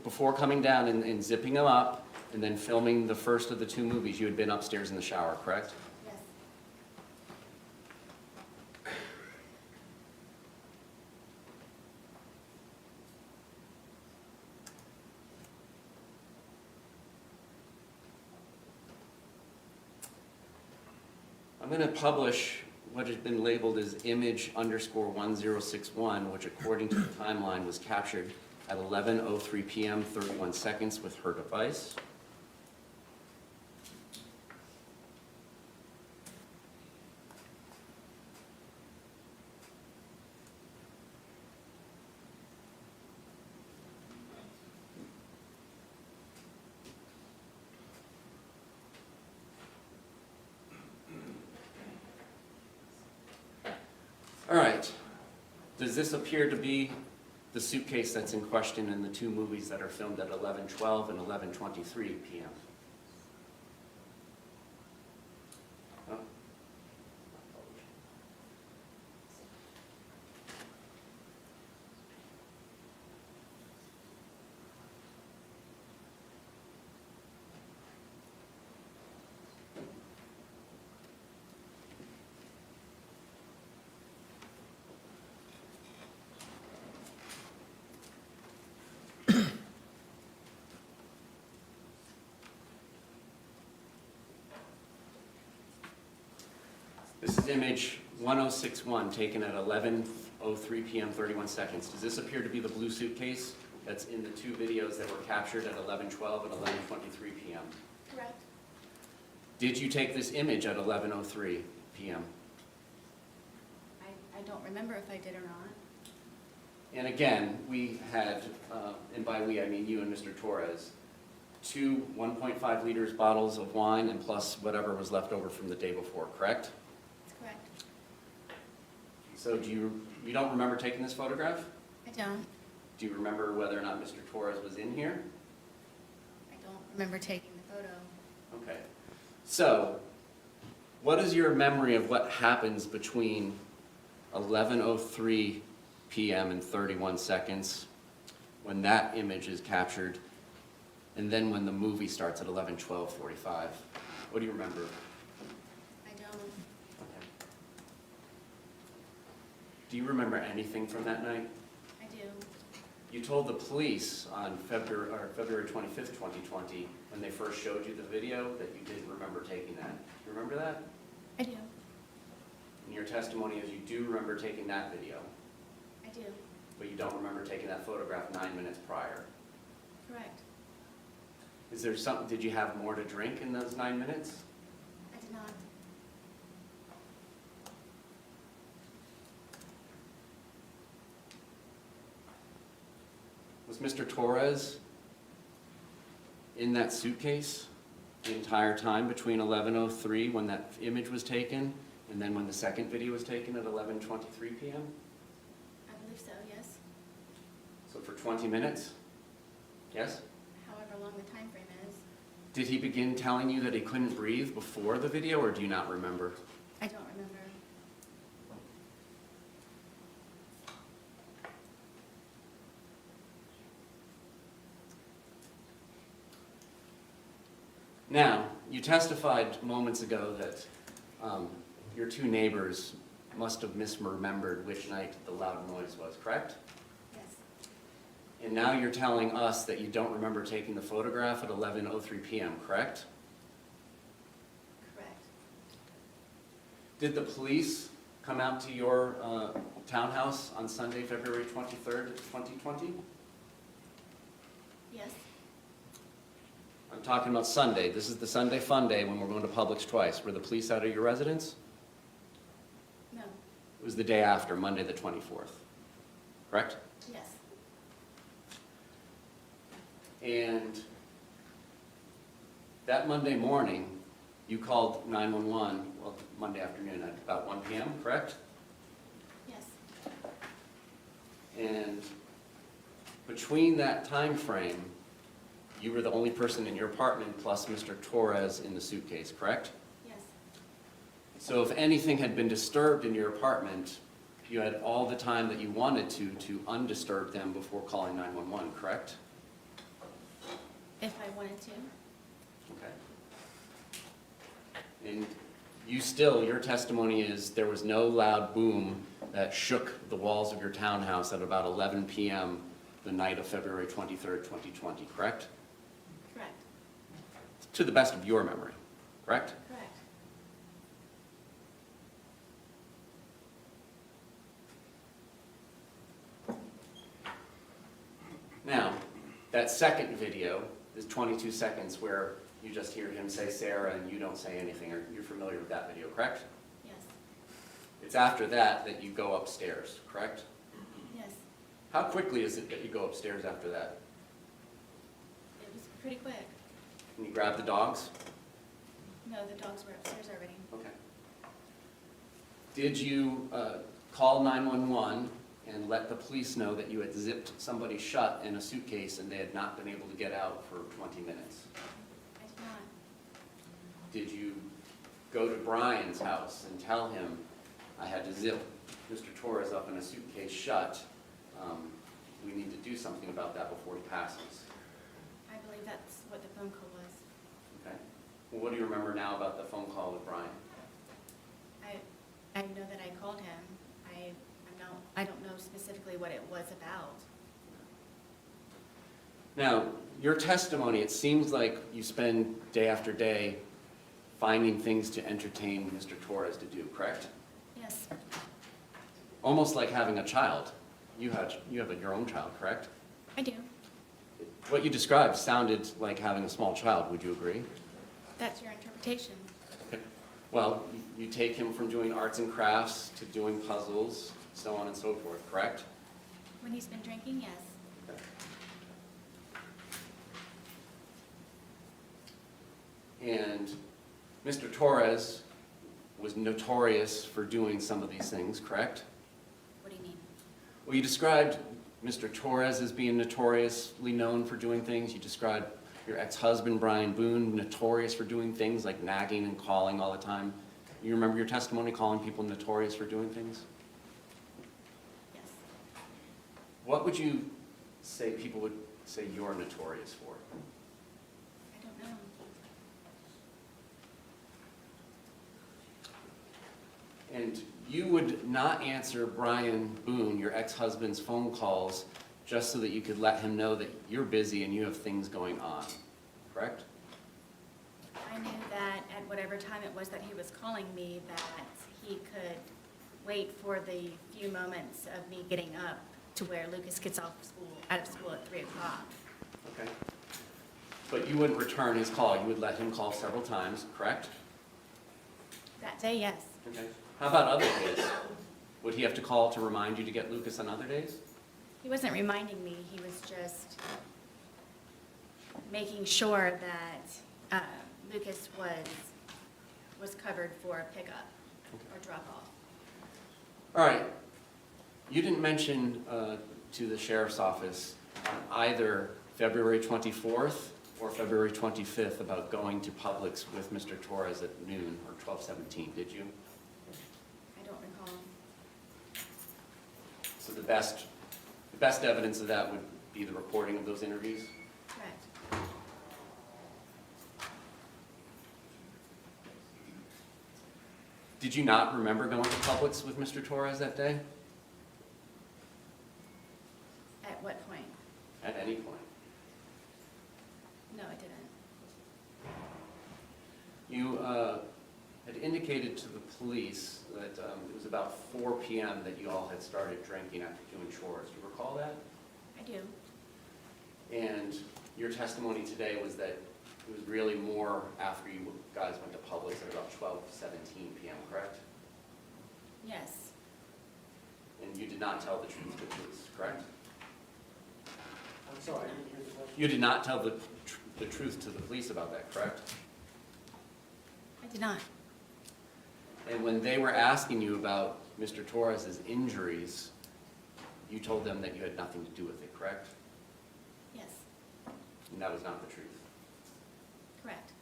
before coming down and zipping him up and then filming the first of the two movies, you had been upstairs in the shower, correct? Yes. I'm going to publish what has been labeled as image_1061, which according to the timeline was captured at 11:03 p.m. 31 seconds with her device. All right. Does this appear to be the suitcase that's in question in the two movies that are filmed at 11:12 and 11:23 p.m.? Oh. This is image 1061 taken at 11:03 p.m. 31 seconds. Does this appear to be the blue suitcase that's in the two videos that were captured at 11:12 and 11:23 p.m.? Correct. Did you take this image at 11:03 p.m.? I don't remember if I did or not. And again, we had, and by we I mean you and Mr. Torres, two 1.5 liters bottles of wine and plus whatever was left over from the day before, correct? That's correct. So you don't remember taking this photograph? I don't. Do you remember whether or not Mr. Torres was in here? I don't remember taking the photo. Okay. So, what is your memory of what happens between 11:03 p.m. and 31 seconds when that image is captured, and then when the movie starts at 11:12:45? What do you remember? I don't. Okay. Do you remember anything from that night? I do. You told the police on February 25th, 2020, when they first showed you the video, that you didn't remember taking that. You remember that? I do. And your testimony is you do remember taking that video, I do. but you don't remember taking that photograph 9 minutes prior. Correct. Is there something, did you have more to drink in those 9 minutes? I did not. Was Mr. Torres in that suitcase the entire time between 11:03 when that image was taken and then when the second video was taken at 11:23 p.m.? I believe so, yes. So for 20 minutes? Yes? However long the time frame is. Did he begin telling you that he couldn't breathe before the video, or do you not remember? I don't remember. Now, you testified moments ago that your two neighbors must have misremembered which night the loud noise was, correct? Yes. And now you're telling us that you don't remember taking the photograph at 11:03 p.m., correct? Correct. Did the police come out to your townhouse on Sunday, February 23rd, 2020? Yes. I'm talking about Sunday. This is the Sunday fun day when we're going to Publix twice. Were the police out of your residence? No. It was the day after, Monday the 24th, correct? Yes. And that Monday morning, you called 911, well, Monday afternoon at about 1 p.m., correct? Yes. And between that time frame, you were the only person in your apartment plus Mr. Torres in the suitcase, correct? Yes. So if anything had been disturbed in your apartment, you had all the time that you wanted to undisturb them before calling 911, correct? If I wanted to. Okay. And you still, your testimony is there was no loud boom that shook the walls of your townhouse at about 11 p.m. the night of February 23rd, 2020, correct? Correct. To the best of your memory, correct? Correct. Now, that second video is 22 seconds where you just hear him say Sarah and you don't say anything, or you're familiar with that video, correct? Yes. It's after that that you go upstairs, correct? Yes. How quickly is it that you go upstairs after that? It was pretty quick. Can you grab the dogs? No, the dogs were upstairs already. Okay. Did you call 911 and let the police know that you had zipped somebody shut in a suitcase and they had not been able to get out for 20 minutes? I did not. Did you go to Brian's house and tell him, I had to zip Mr. Torres up in a suitcase shut? We need to do something about that before he passes. I believe that's what the phone call was. Okay. Well, what do you remember now about the phone call with Brian? I know that I called him. I don't know specifically what it was about. Now, your testimony, it seems like you spend day after day finding things to entertain Mr. Torres to do, correct? Yes. Almost like having a child. You have your own child, correct? I do. What you described sounded like having a small child, would you agree? That's your interpretation. Well, you take him from doing arts and crafts to doing puzzles, so on and so forth, correct? When he's been drinking, yes. And Mr. Torres was notorious for doing some of these things, correct? Well, you described Mr. Torres as being notoriously known for doing things. You described your ex-husband, Brian Boone, notorious for doing things like nagging and calling all the time. You remember your testimony calling people notorious for doing things? Yes. What would you say people would say you're notorious for? I don't know. And you would not answer Brian Boone, your ex-husband's phone calls, just so that you could let him know that you're busy and you have things going on, correct? I knew that at whatever time it was that he was calling me, that he could wait for the few moments of me getting up to where Lucas gets out of school at 3 o'clock. Okay. But you wouldn't return his call. You would let him call several times, correct? That day, yes. Okay. How about other days? Would he have to call to remind you to get Lucas on other days? He wasn't reminding me, he was just making sure that Lucas was covered for a pickup or drop-off. All right. You didn't mention to the sheriff's office on either February 24th or February 25th about going to Publix with Mr. Torres at noon or 12:17, did you? I don't recall. So the best evidence of that would be the recording of those interviews? Correct. Did you not remember going to Publix with Mr. Torres that day? At what point? At any point? No, I didn't. You had indicated to the police that it was about 4 p.m. that you all had started drinking after doing chores. Do you recall that? I do. And your testimony today was that it was really more after you guys went to Publix at about 12:17 p.m., correct? Yes. And you did not tell the truth to the police, correct? I'm sorry, I didn't hear the question. You did not tell the truth to the police about that, correct? I did not. And when they were asking you about Mr. Torres's injuries, you told them that you had nothing to do with it, correct? Yes. And that was not the truth. Correct.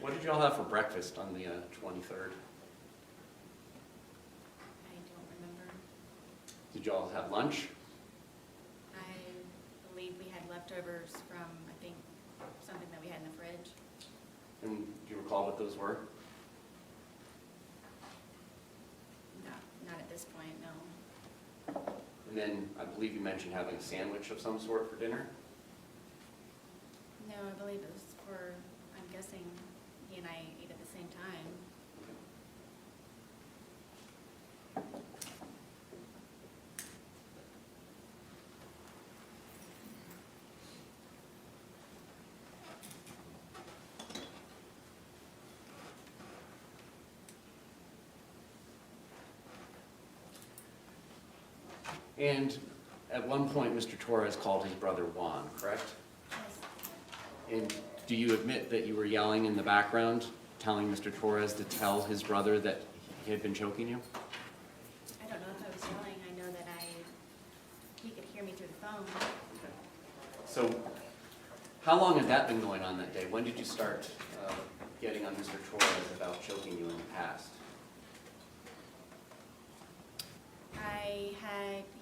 What did you all have for breakfast on the 23rd? I don't remember. Did you all have lunch? I believe we had leftovers from, I think, something that we had in the fridge. And do you recall what those were? No, not at this point, no. And then I believe you mentioned having a sandwich of some sort for dinner? No, I believe it was for, I'm guessing, he and I ate at the same time. And at one point, Mr. Torres called his brother Juan, correct? Yes. And do you admit that you were yelling in the background, telling Mr. Torres to tell his brother that he had been choking you? I don't know if I was yelling, I know that he could hear me through the phone. Okay. So how long had that been going on that day? When did you start getting on Mr. Torres about choking you in the past?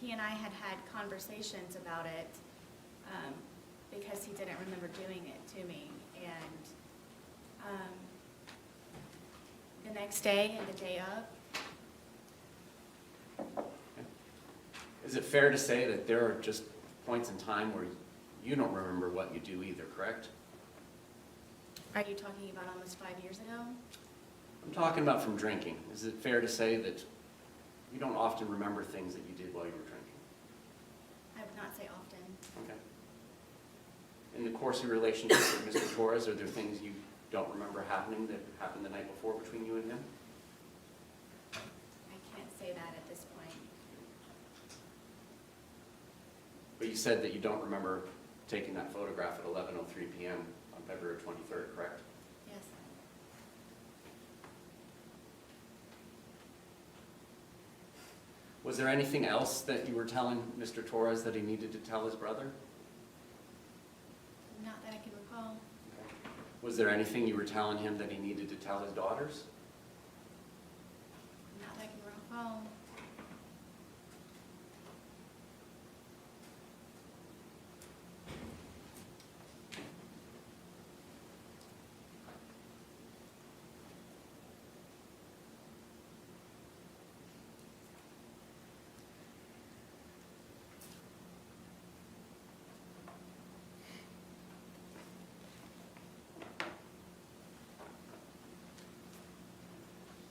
He and I had had conversations about it, because he didn't remember doing it to me. And the next day and the day of, Is it fair to say that there are just points in time where you don't remember what you do either, correct? are you talking about almost 5 years ago? I'm talking about from drinking. Is it fair to say that you don't often remember things that you did while you were drinking? I would not say often. Okay. In the course of your relationship with Mr. Torres, are there things you don't remember happening that happened the night before between you and him? I can't say that at this point. you said that you don't remember taking that photograph at 11:03 p.m. on February 23rd, correct? Yes. Was there anything else that you were telling Mr. Torres that he needed to tell his brother? Not that I can recall. Was there anything you were telling him that he needed to tell his daughters? Not that I can recall.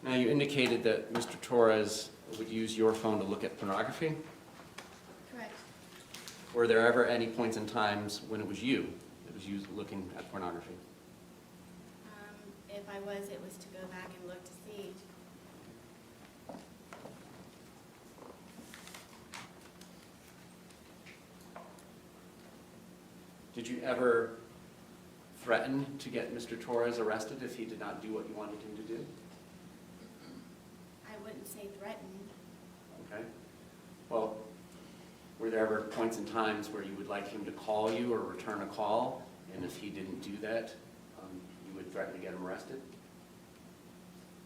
Now, you indicated that Mr. Torres would use your phone to look at pornography. Correct. Were there ever any points in times when it was you that was used looking at pornography? If I was, it was to go back and look to see. Did you ever threaten to get Mr. Torres arrested if he did not do what you wanted him to do? I wouldn't say threatened. Okay. Well, were there ever points in times where you would like him to call you or return a call, and if he didn't do that, you would threaten to get him arrested?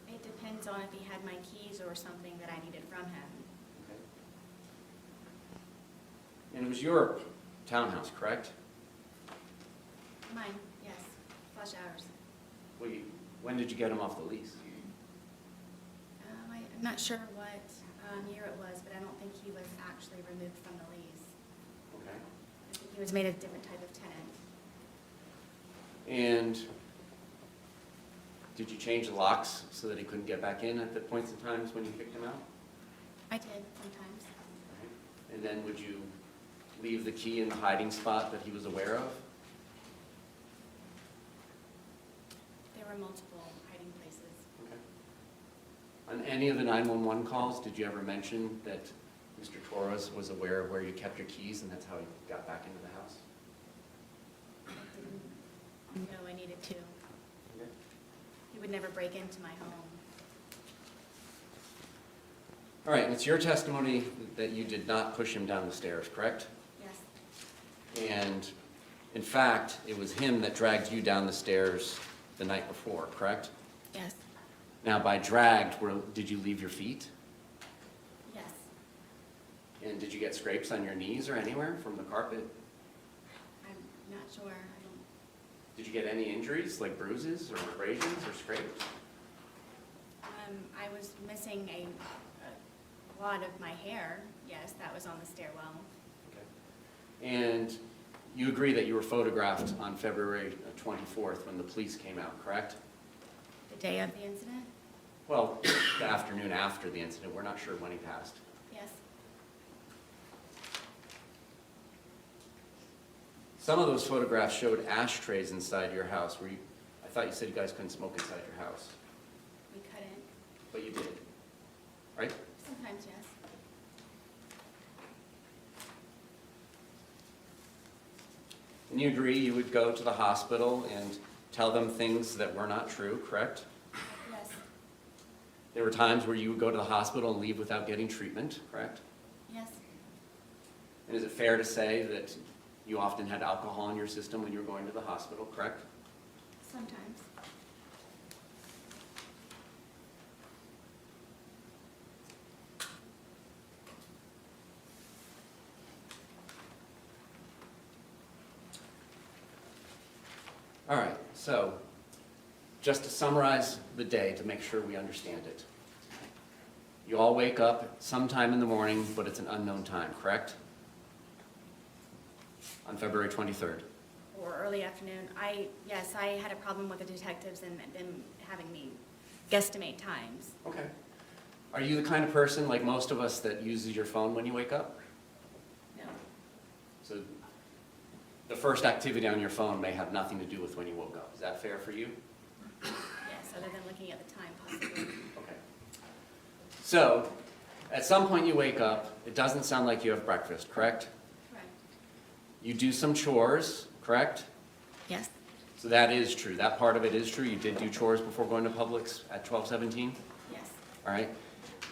It depends on if he had my keys or something that I needed from him. Okay. And it was your townhouse, correct? Mine, yes. Flush hours. Well, when did you get him off the lease? I'm not sure what year it was, but I don't think he was actually removed from the lease. Okay. I think he was made a different type of tenant. And did you change the locks so that he couldn't get back in at the points in times when you kicked him out? I did sometimes. And then would you leave the key in the hiding spot that he was aware of? There were multiple hiding places. Okay. On any of the 911 calls, did you ever mention that Mr. Torres was aware of where you kept your keys and that's how he got back into the house? I didn't know I needed to. Okay. He would never break into my home. All right, and it's your testimony that you did not push him down the stairs, correct? Yes. And in fact, it was him that dragged you down the stairs the night before, correct? Yes. Now, by dragged, did you leave your feet? Yes. And did you get scrapes on your knees or anywhere from the carpet? I'm not sure. I don't. Did you get any injuries, like bruises or abrasions or scrapes? I was missing a lot of my hair. Yes, that was on the stairwell. Okay. And you agree that you were photographed on February 24th when the police came out, correct? The day of the incident? Well, the afternoon after the incident. We're not sure when he passed. Yes. Some of those photographs showed ashtrays inside your house. I thought you said you guys couldn't smoke inside your house, We couldn't. but you did, right? Sometimes, yes. And you agree you would go to the hospital and tell them things that were not true, correct? Yes. There were times where you would go to the hospital and leave without getting treatment, correct? Yes. And is it fair to say that you often had alcohol in your system when you were going to the hospital, correct? Sometimes. All right, so just to summarize the day to make sure we understand it. You all wake up sometime in the morning, but it's an unknown time, correct? On February 23rd. Or early afternoon. Yes, I had a problem with the detectives and them having me guesstimate times. Okay. Are you the kind of person, like most of us, that uses your phone when you wake up? No. So the first activity on your phone may have nothing to do with when you woke up. Is that fair for you? Yes, other than looking at the time possibly. Okay. So, at some point you wake up, it doesn't sound like you have breakfast, correct? Correct. You do some chores, correct? Yes, So that is true. That part of it is true. You did do chores before going to Publix at 12:17? yes, All right.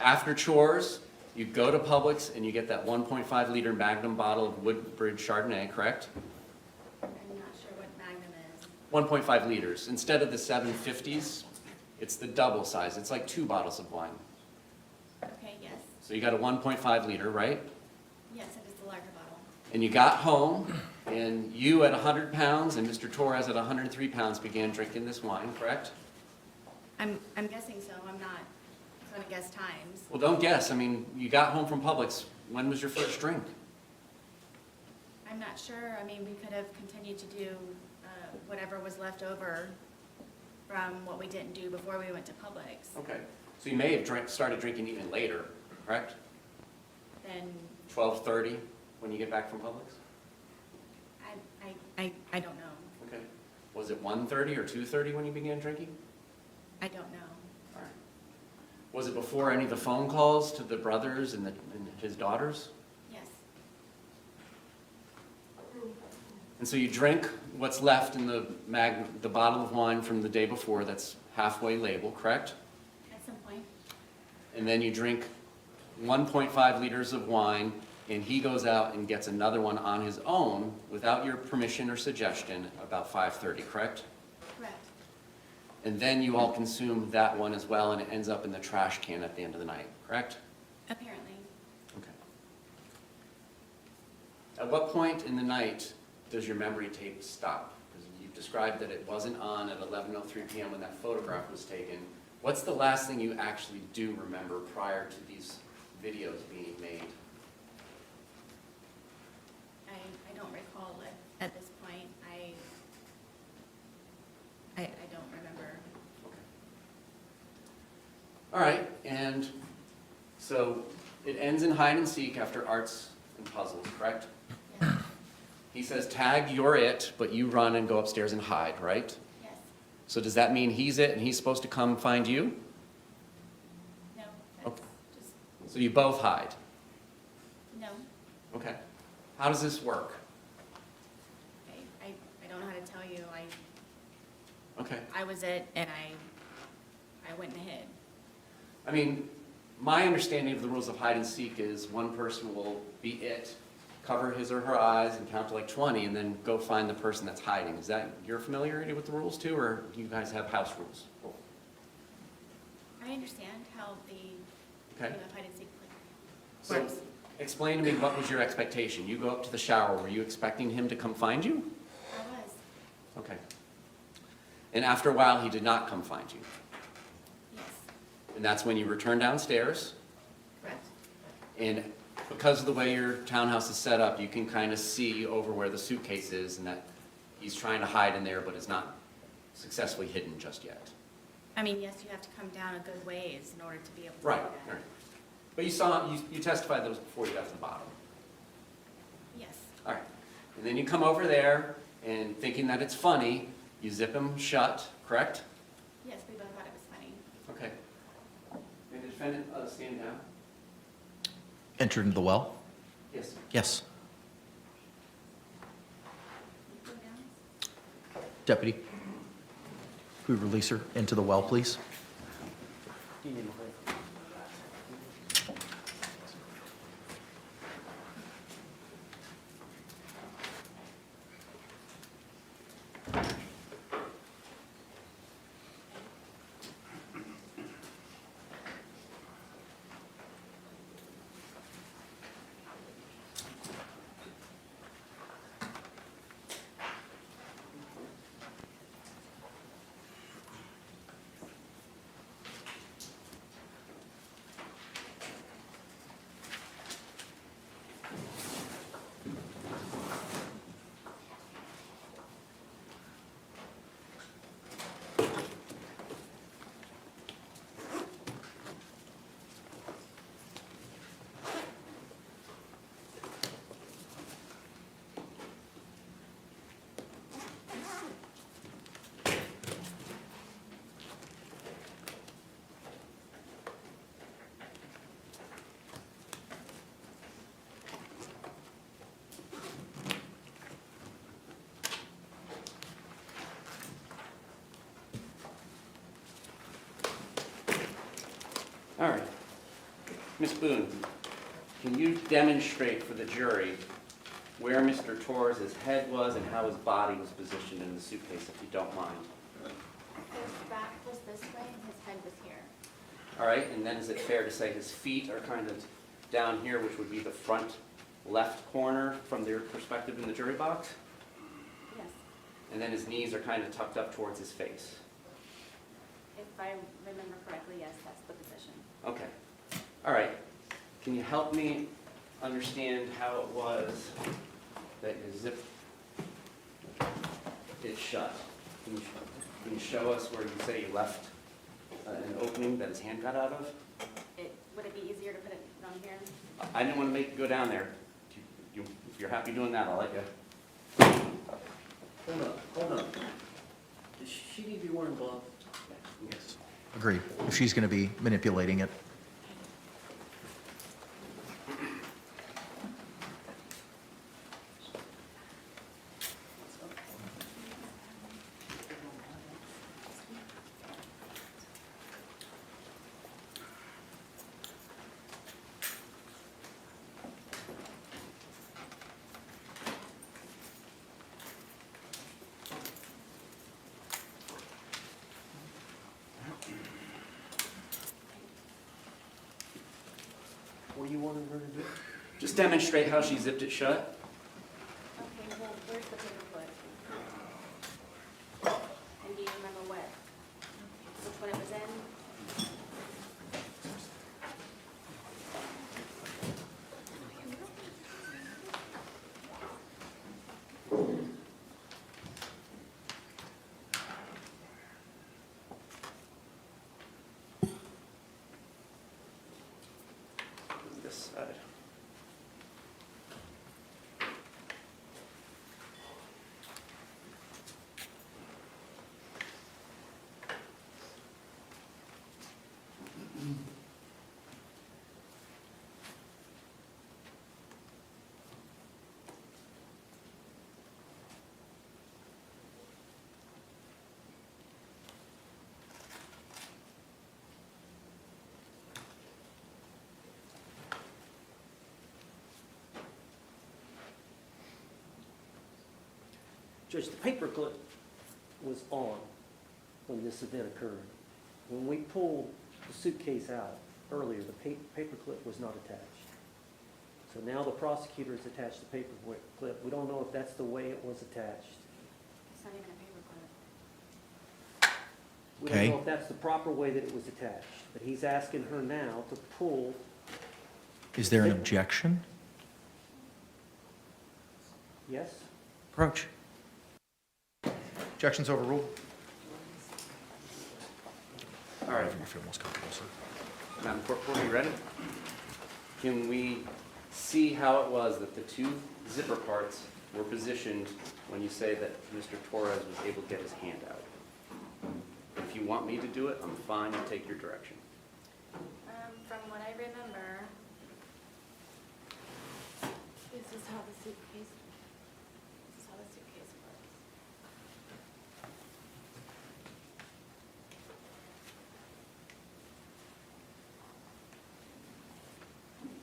After chores, you go to Publix and you get that 1.5 liter Magnum bottle of Woodbridge Chardonnay, correct? I'm not sure what Magnum is. 1.5 liters. Instead of the 750s, it's the double size. It's like 2 bottles of wine. Okay, yes, So you got a 1.5 liter, right? yes, it is the larger bottle. And you got home, and you at 100 pounds and Mr. Torres at 103 pounds began drinking this wine, correct? I'm guessing so, I'm not gonna guess times. Well, don't guess. I mean, you got home from Publix. When was your first drink? I'm not sure, I mean, we could have continued to do whatever was left over from what we didn't do before we went to Publix. Okay. So you may have started drinking even later, correct? Then 12:30 when you get back from Publix? I don't know. Okay. Was it 1:30 or 2:30 when you began drinking? I don't know. All right. Was it before any of the phone calls to the brothers and his daughters? Yes, And so you drink what's left in the bottle of wine from the day before that's halfway labeled, correct? at some point. And then you drink 1.5 liters of wine, and he goes out and gets another one on his own without your permission or suggestion about 5:30, correct? Correct. And then you all consume that one as well, and it ends up in the trash can at the end of the night, correct? Apparently. Okay. At what point in the night does your memory tape stop? Because you've described that it wasn't on at 11:03 p.m. when that photograph was taken. What's the last thing you actually do remember prior to these videos being made? I don't recall it at this point. I don't remember. Okay. All right, and so it ends in hide and seek after arts and puzzles, correct? Yes, He says, tag, you're it, but you run and go upstairs and hide, right? yes, So does that mean he's it and he's supposed to come find you? no, that's Okay. just, So you both hide? no. Okay. How does this work? I don't know how to tell you. Okay. I was it and I went and hid. I mean, my understanding of the rules of hide and seek is one person will be it, cover his or her eyes and count to like 20 and then go find the person that's hiding. Is that your familiarity with the rules too, or do you guys have house rules? I understand how the, Okay. hide and seek So works. explain to me, what was your expectation? You go up to the shower, were you expecting him to come find you? I was, Okay. And after a while, he did not come find you. yes, And that's when you return downstairs. correct. And because of the way your townhouse is set up, you can kind of see over where the suitcase is and that he's trying to hide in there, but is not successfully hidden just yet. I mean, yes, you have to come down a good ways in order to be able to Right, do that. right. But you testified that was before you got to the bottom. Yes, All right. And then you come over there and thinking that it's funny, you zip him shut, correct? yes, we both thought it was funny. Okay. May the defendant stand down? Enter into the well? Yes. Yes. Go down. Deputy, could we release her into the well, please? Ms. Boone, can you demonstrate for the jury where Mr. Torres' head was and how his body was positioned in the suitcase, if you don't mind? His back was this way and his head was here. All right, and then is it fair to say his feet are kind of down here, which would be the front left corner from their perspective in the jury box? Yes. And then his knees are kind of tucked up towards his face? If I remember correctly, yes, that's the position. Okay. All right. Can you help me understand how it was that you zipped it shut? Can you show us where you say you left an opening that his hand got out of? Would it be easier to put it on here? I didn't want to make you go down there. If you're happy doing that, I'll let you. Hold on. Does she need to be wearing gloves? Yes. Agreed, if she's going to be manipulating it. What do you want her to do? Just demonstrate how she zipped it shut. Okay, well, where's the paper clip? And do you remember which one it was in? This side. Judge, the paperclip was on when this event occurred. When we pulled the suitcase out earlier, the paperclip was not attached. So now the prosecutor has attached the paperclip. We don't know if that's the way it was attached. It's not even a paper clip. We Okay. don't know if that's the proper way that it was attached. But he's asking her now to pull. Is there an objection? Yes? Approach. Objection's overruled. All right. I feel most comfortable, sir. Madam Corporal, are you ready? Can we see how it was that the two zipper parts were positioned when you say that Mr. Torres was able to get his hand out? If you want me to do it, I'm fine, I'll take your direction. From what I remember, this is how the suitcase works.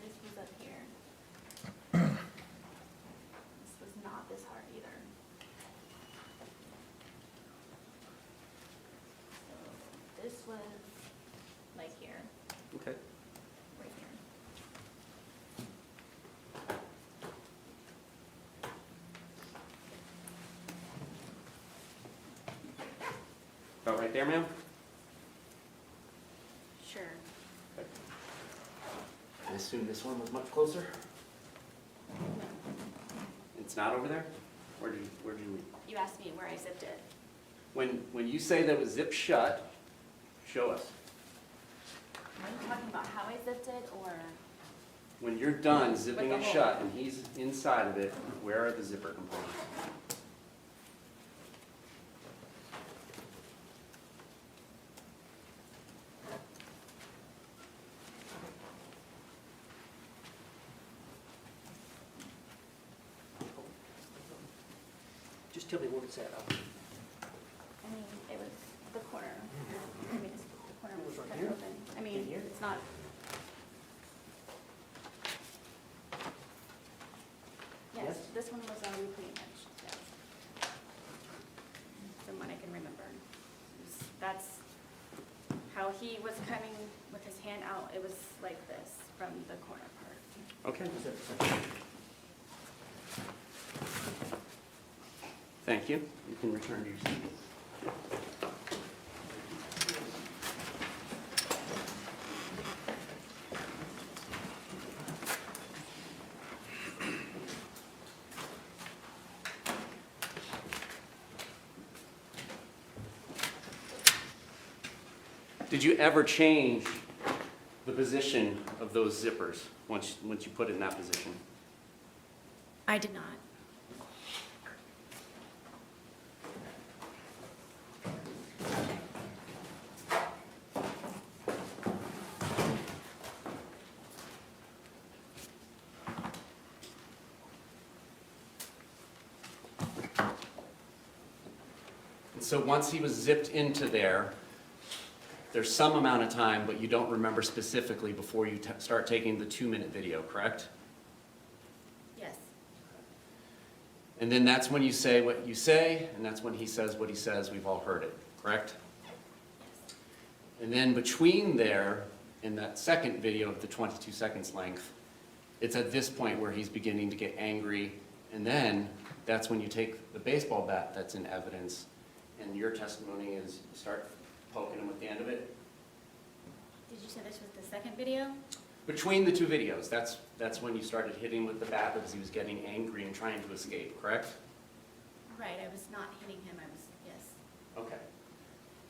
This was up here. This was not this hard either. So this was like here, Okay. right here. About right there, ma'am? Sure. I assume this one was much closer? It's not over there? Where did you leave? You asked me where I zipped it. When you say that it was zipped shut, show us. Are you talking about how I zipped it, or? When you're done zipping With it the shut hole. and he's inside of it, where are the zipper components? Just tell me where it's at. I mean, it was the corner. I mean, the corner It was was right kind here? of open. I mean, In here? it's not, No, he was coming with his hand out. It was like this from the corner part. Okay. Thank you. You can return to your seat. Did you ever change the position of those zippers once you put it in that position? I did not. And so once he was zipped into there, there's some amount of time, but you don't remember specifically before you start taking the 2-minute video, correct? Yes. And then that's when you say what you say, and that's when he says what he says. We've all heard it, correct? Yes. And then between there, in that second video of the 22 seconds length, it's at this point where he's beginning to get angry, and then that's when you take the baseball bat that's in evidence, and your testimony is you start poking him with the end of it. Did you say this was the second video? Between the two videos, that's when you started hitting with the bat because he was getting angry and trying to escape, correct? Right, I was not hitting him, yes. Okay.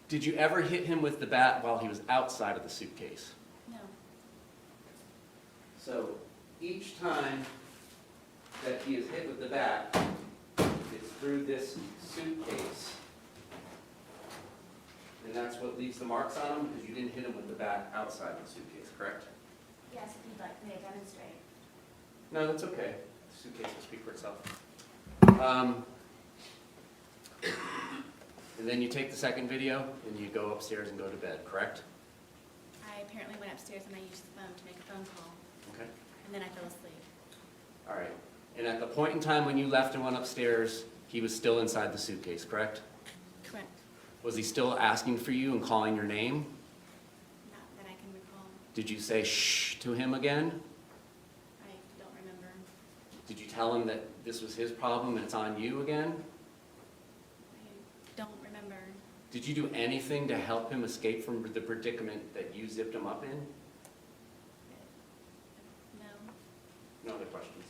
Did you ever hit him with the bat while he was outside of the suitcase? No. So each time that he is hit with the bat, it's through this suitcase. And that's what leaves the marks on him because you didn't hit him with the bat outside the suitcase, correct? Yes, if you'd like me to demonstrate. No, that's okay. The suitcase will speak for itself. And then you take the second video and you go upstairs and go to bed, correct? I apparently went upstairs and I used the phone to make a phone call, Okay. and then I fell asleep. All right. And at the point in time when you left and went upstairs, he was still inside the suitcase, correct? Correct. Was he still asking for you and calling your name? Not that I can recall. Did you say shh to him again? I don't remember. Did you tell him that this was his problem and it's on you again? I don't remember. Did you do anything to help him escape from the predicament that you zipped him up in? No. No other questions?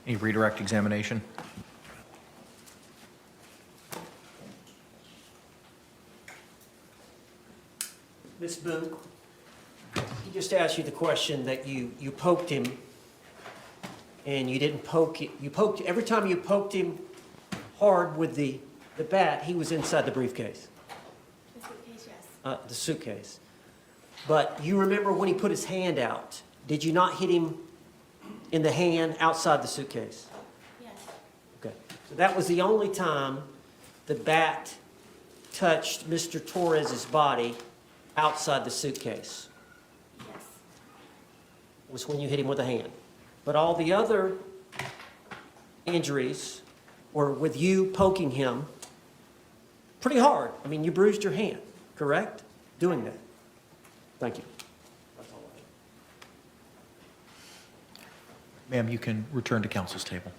Any redirect examination? Ms. Boone, he just asked you the question that you poked him, and you didn't poke it. You poked, every time you poked him hard with the bat, he was inside the briefcase, The suitcase, yes. the suitcase. But you remember when he put his hand out, did you not hit him in the hand outside the suitcase? Yes. Okay, so that was the only time the bat touched Mr. Torres's body outside the suitcase, Yes. was when you hit him with a hand. But all the other injuries were with you poking him pretty hard. I mean, you bruised your hand, correct? Doing that. Thank you. That's all I have. Ma'am, you can return to counsel's table.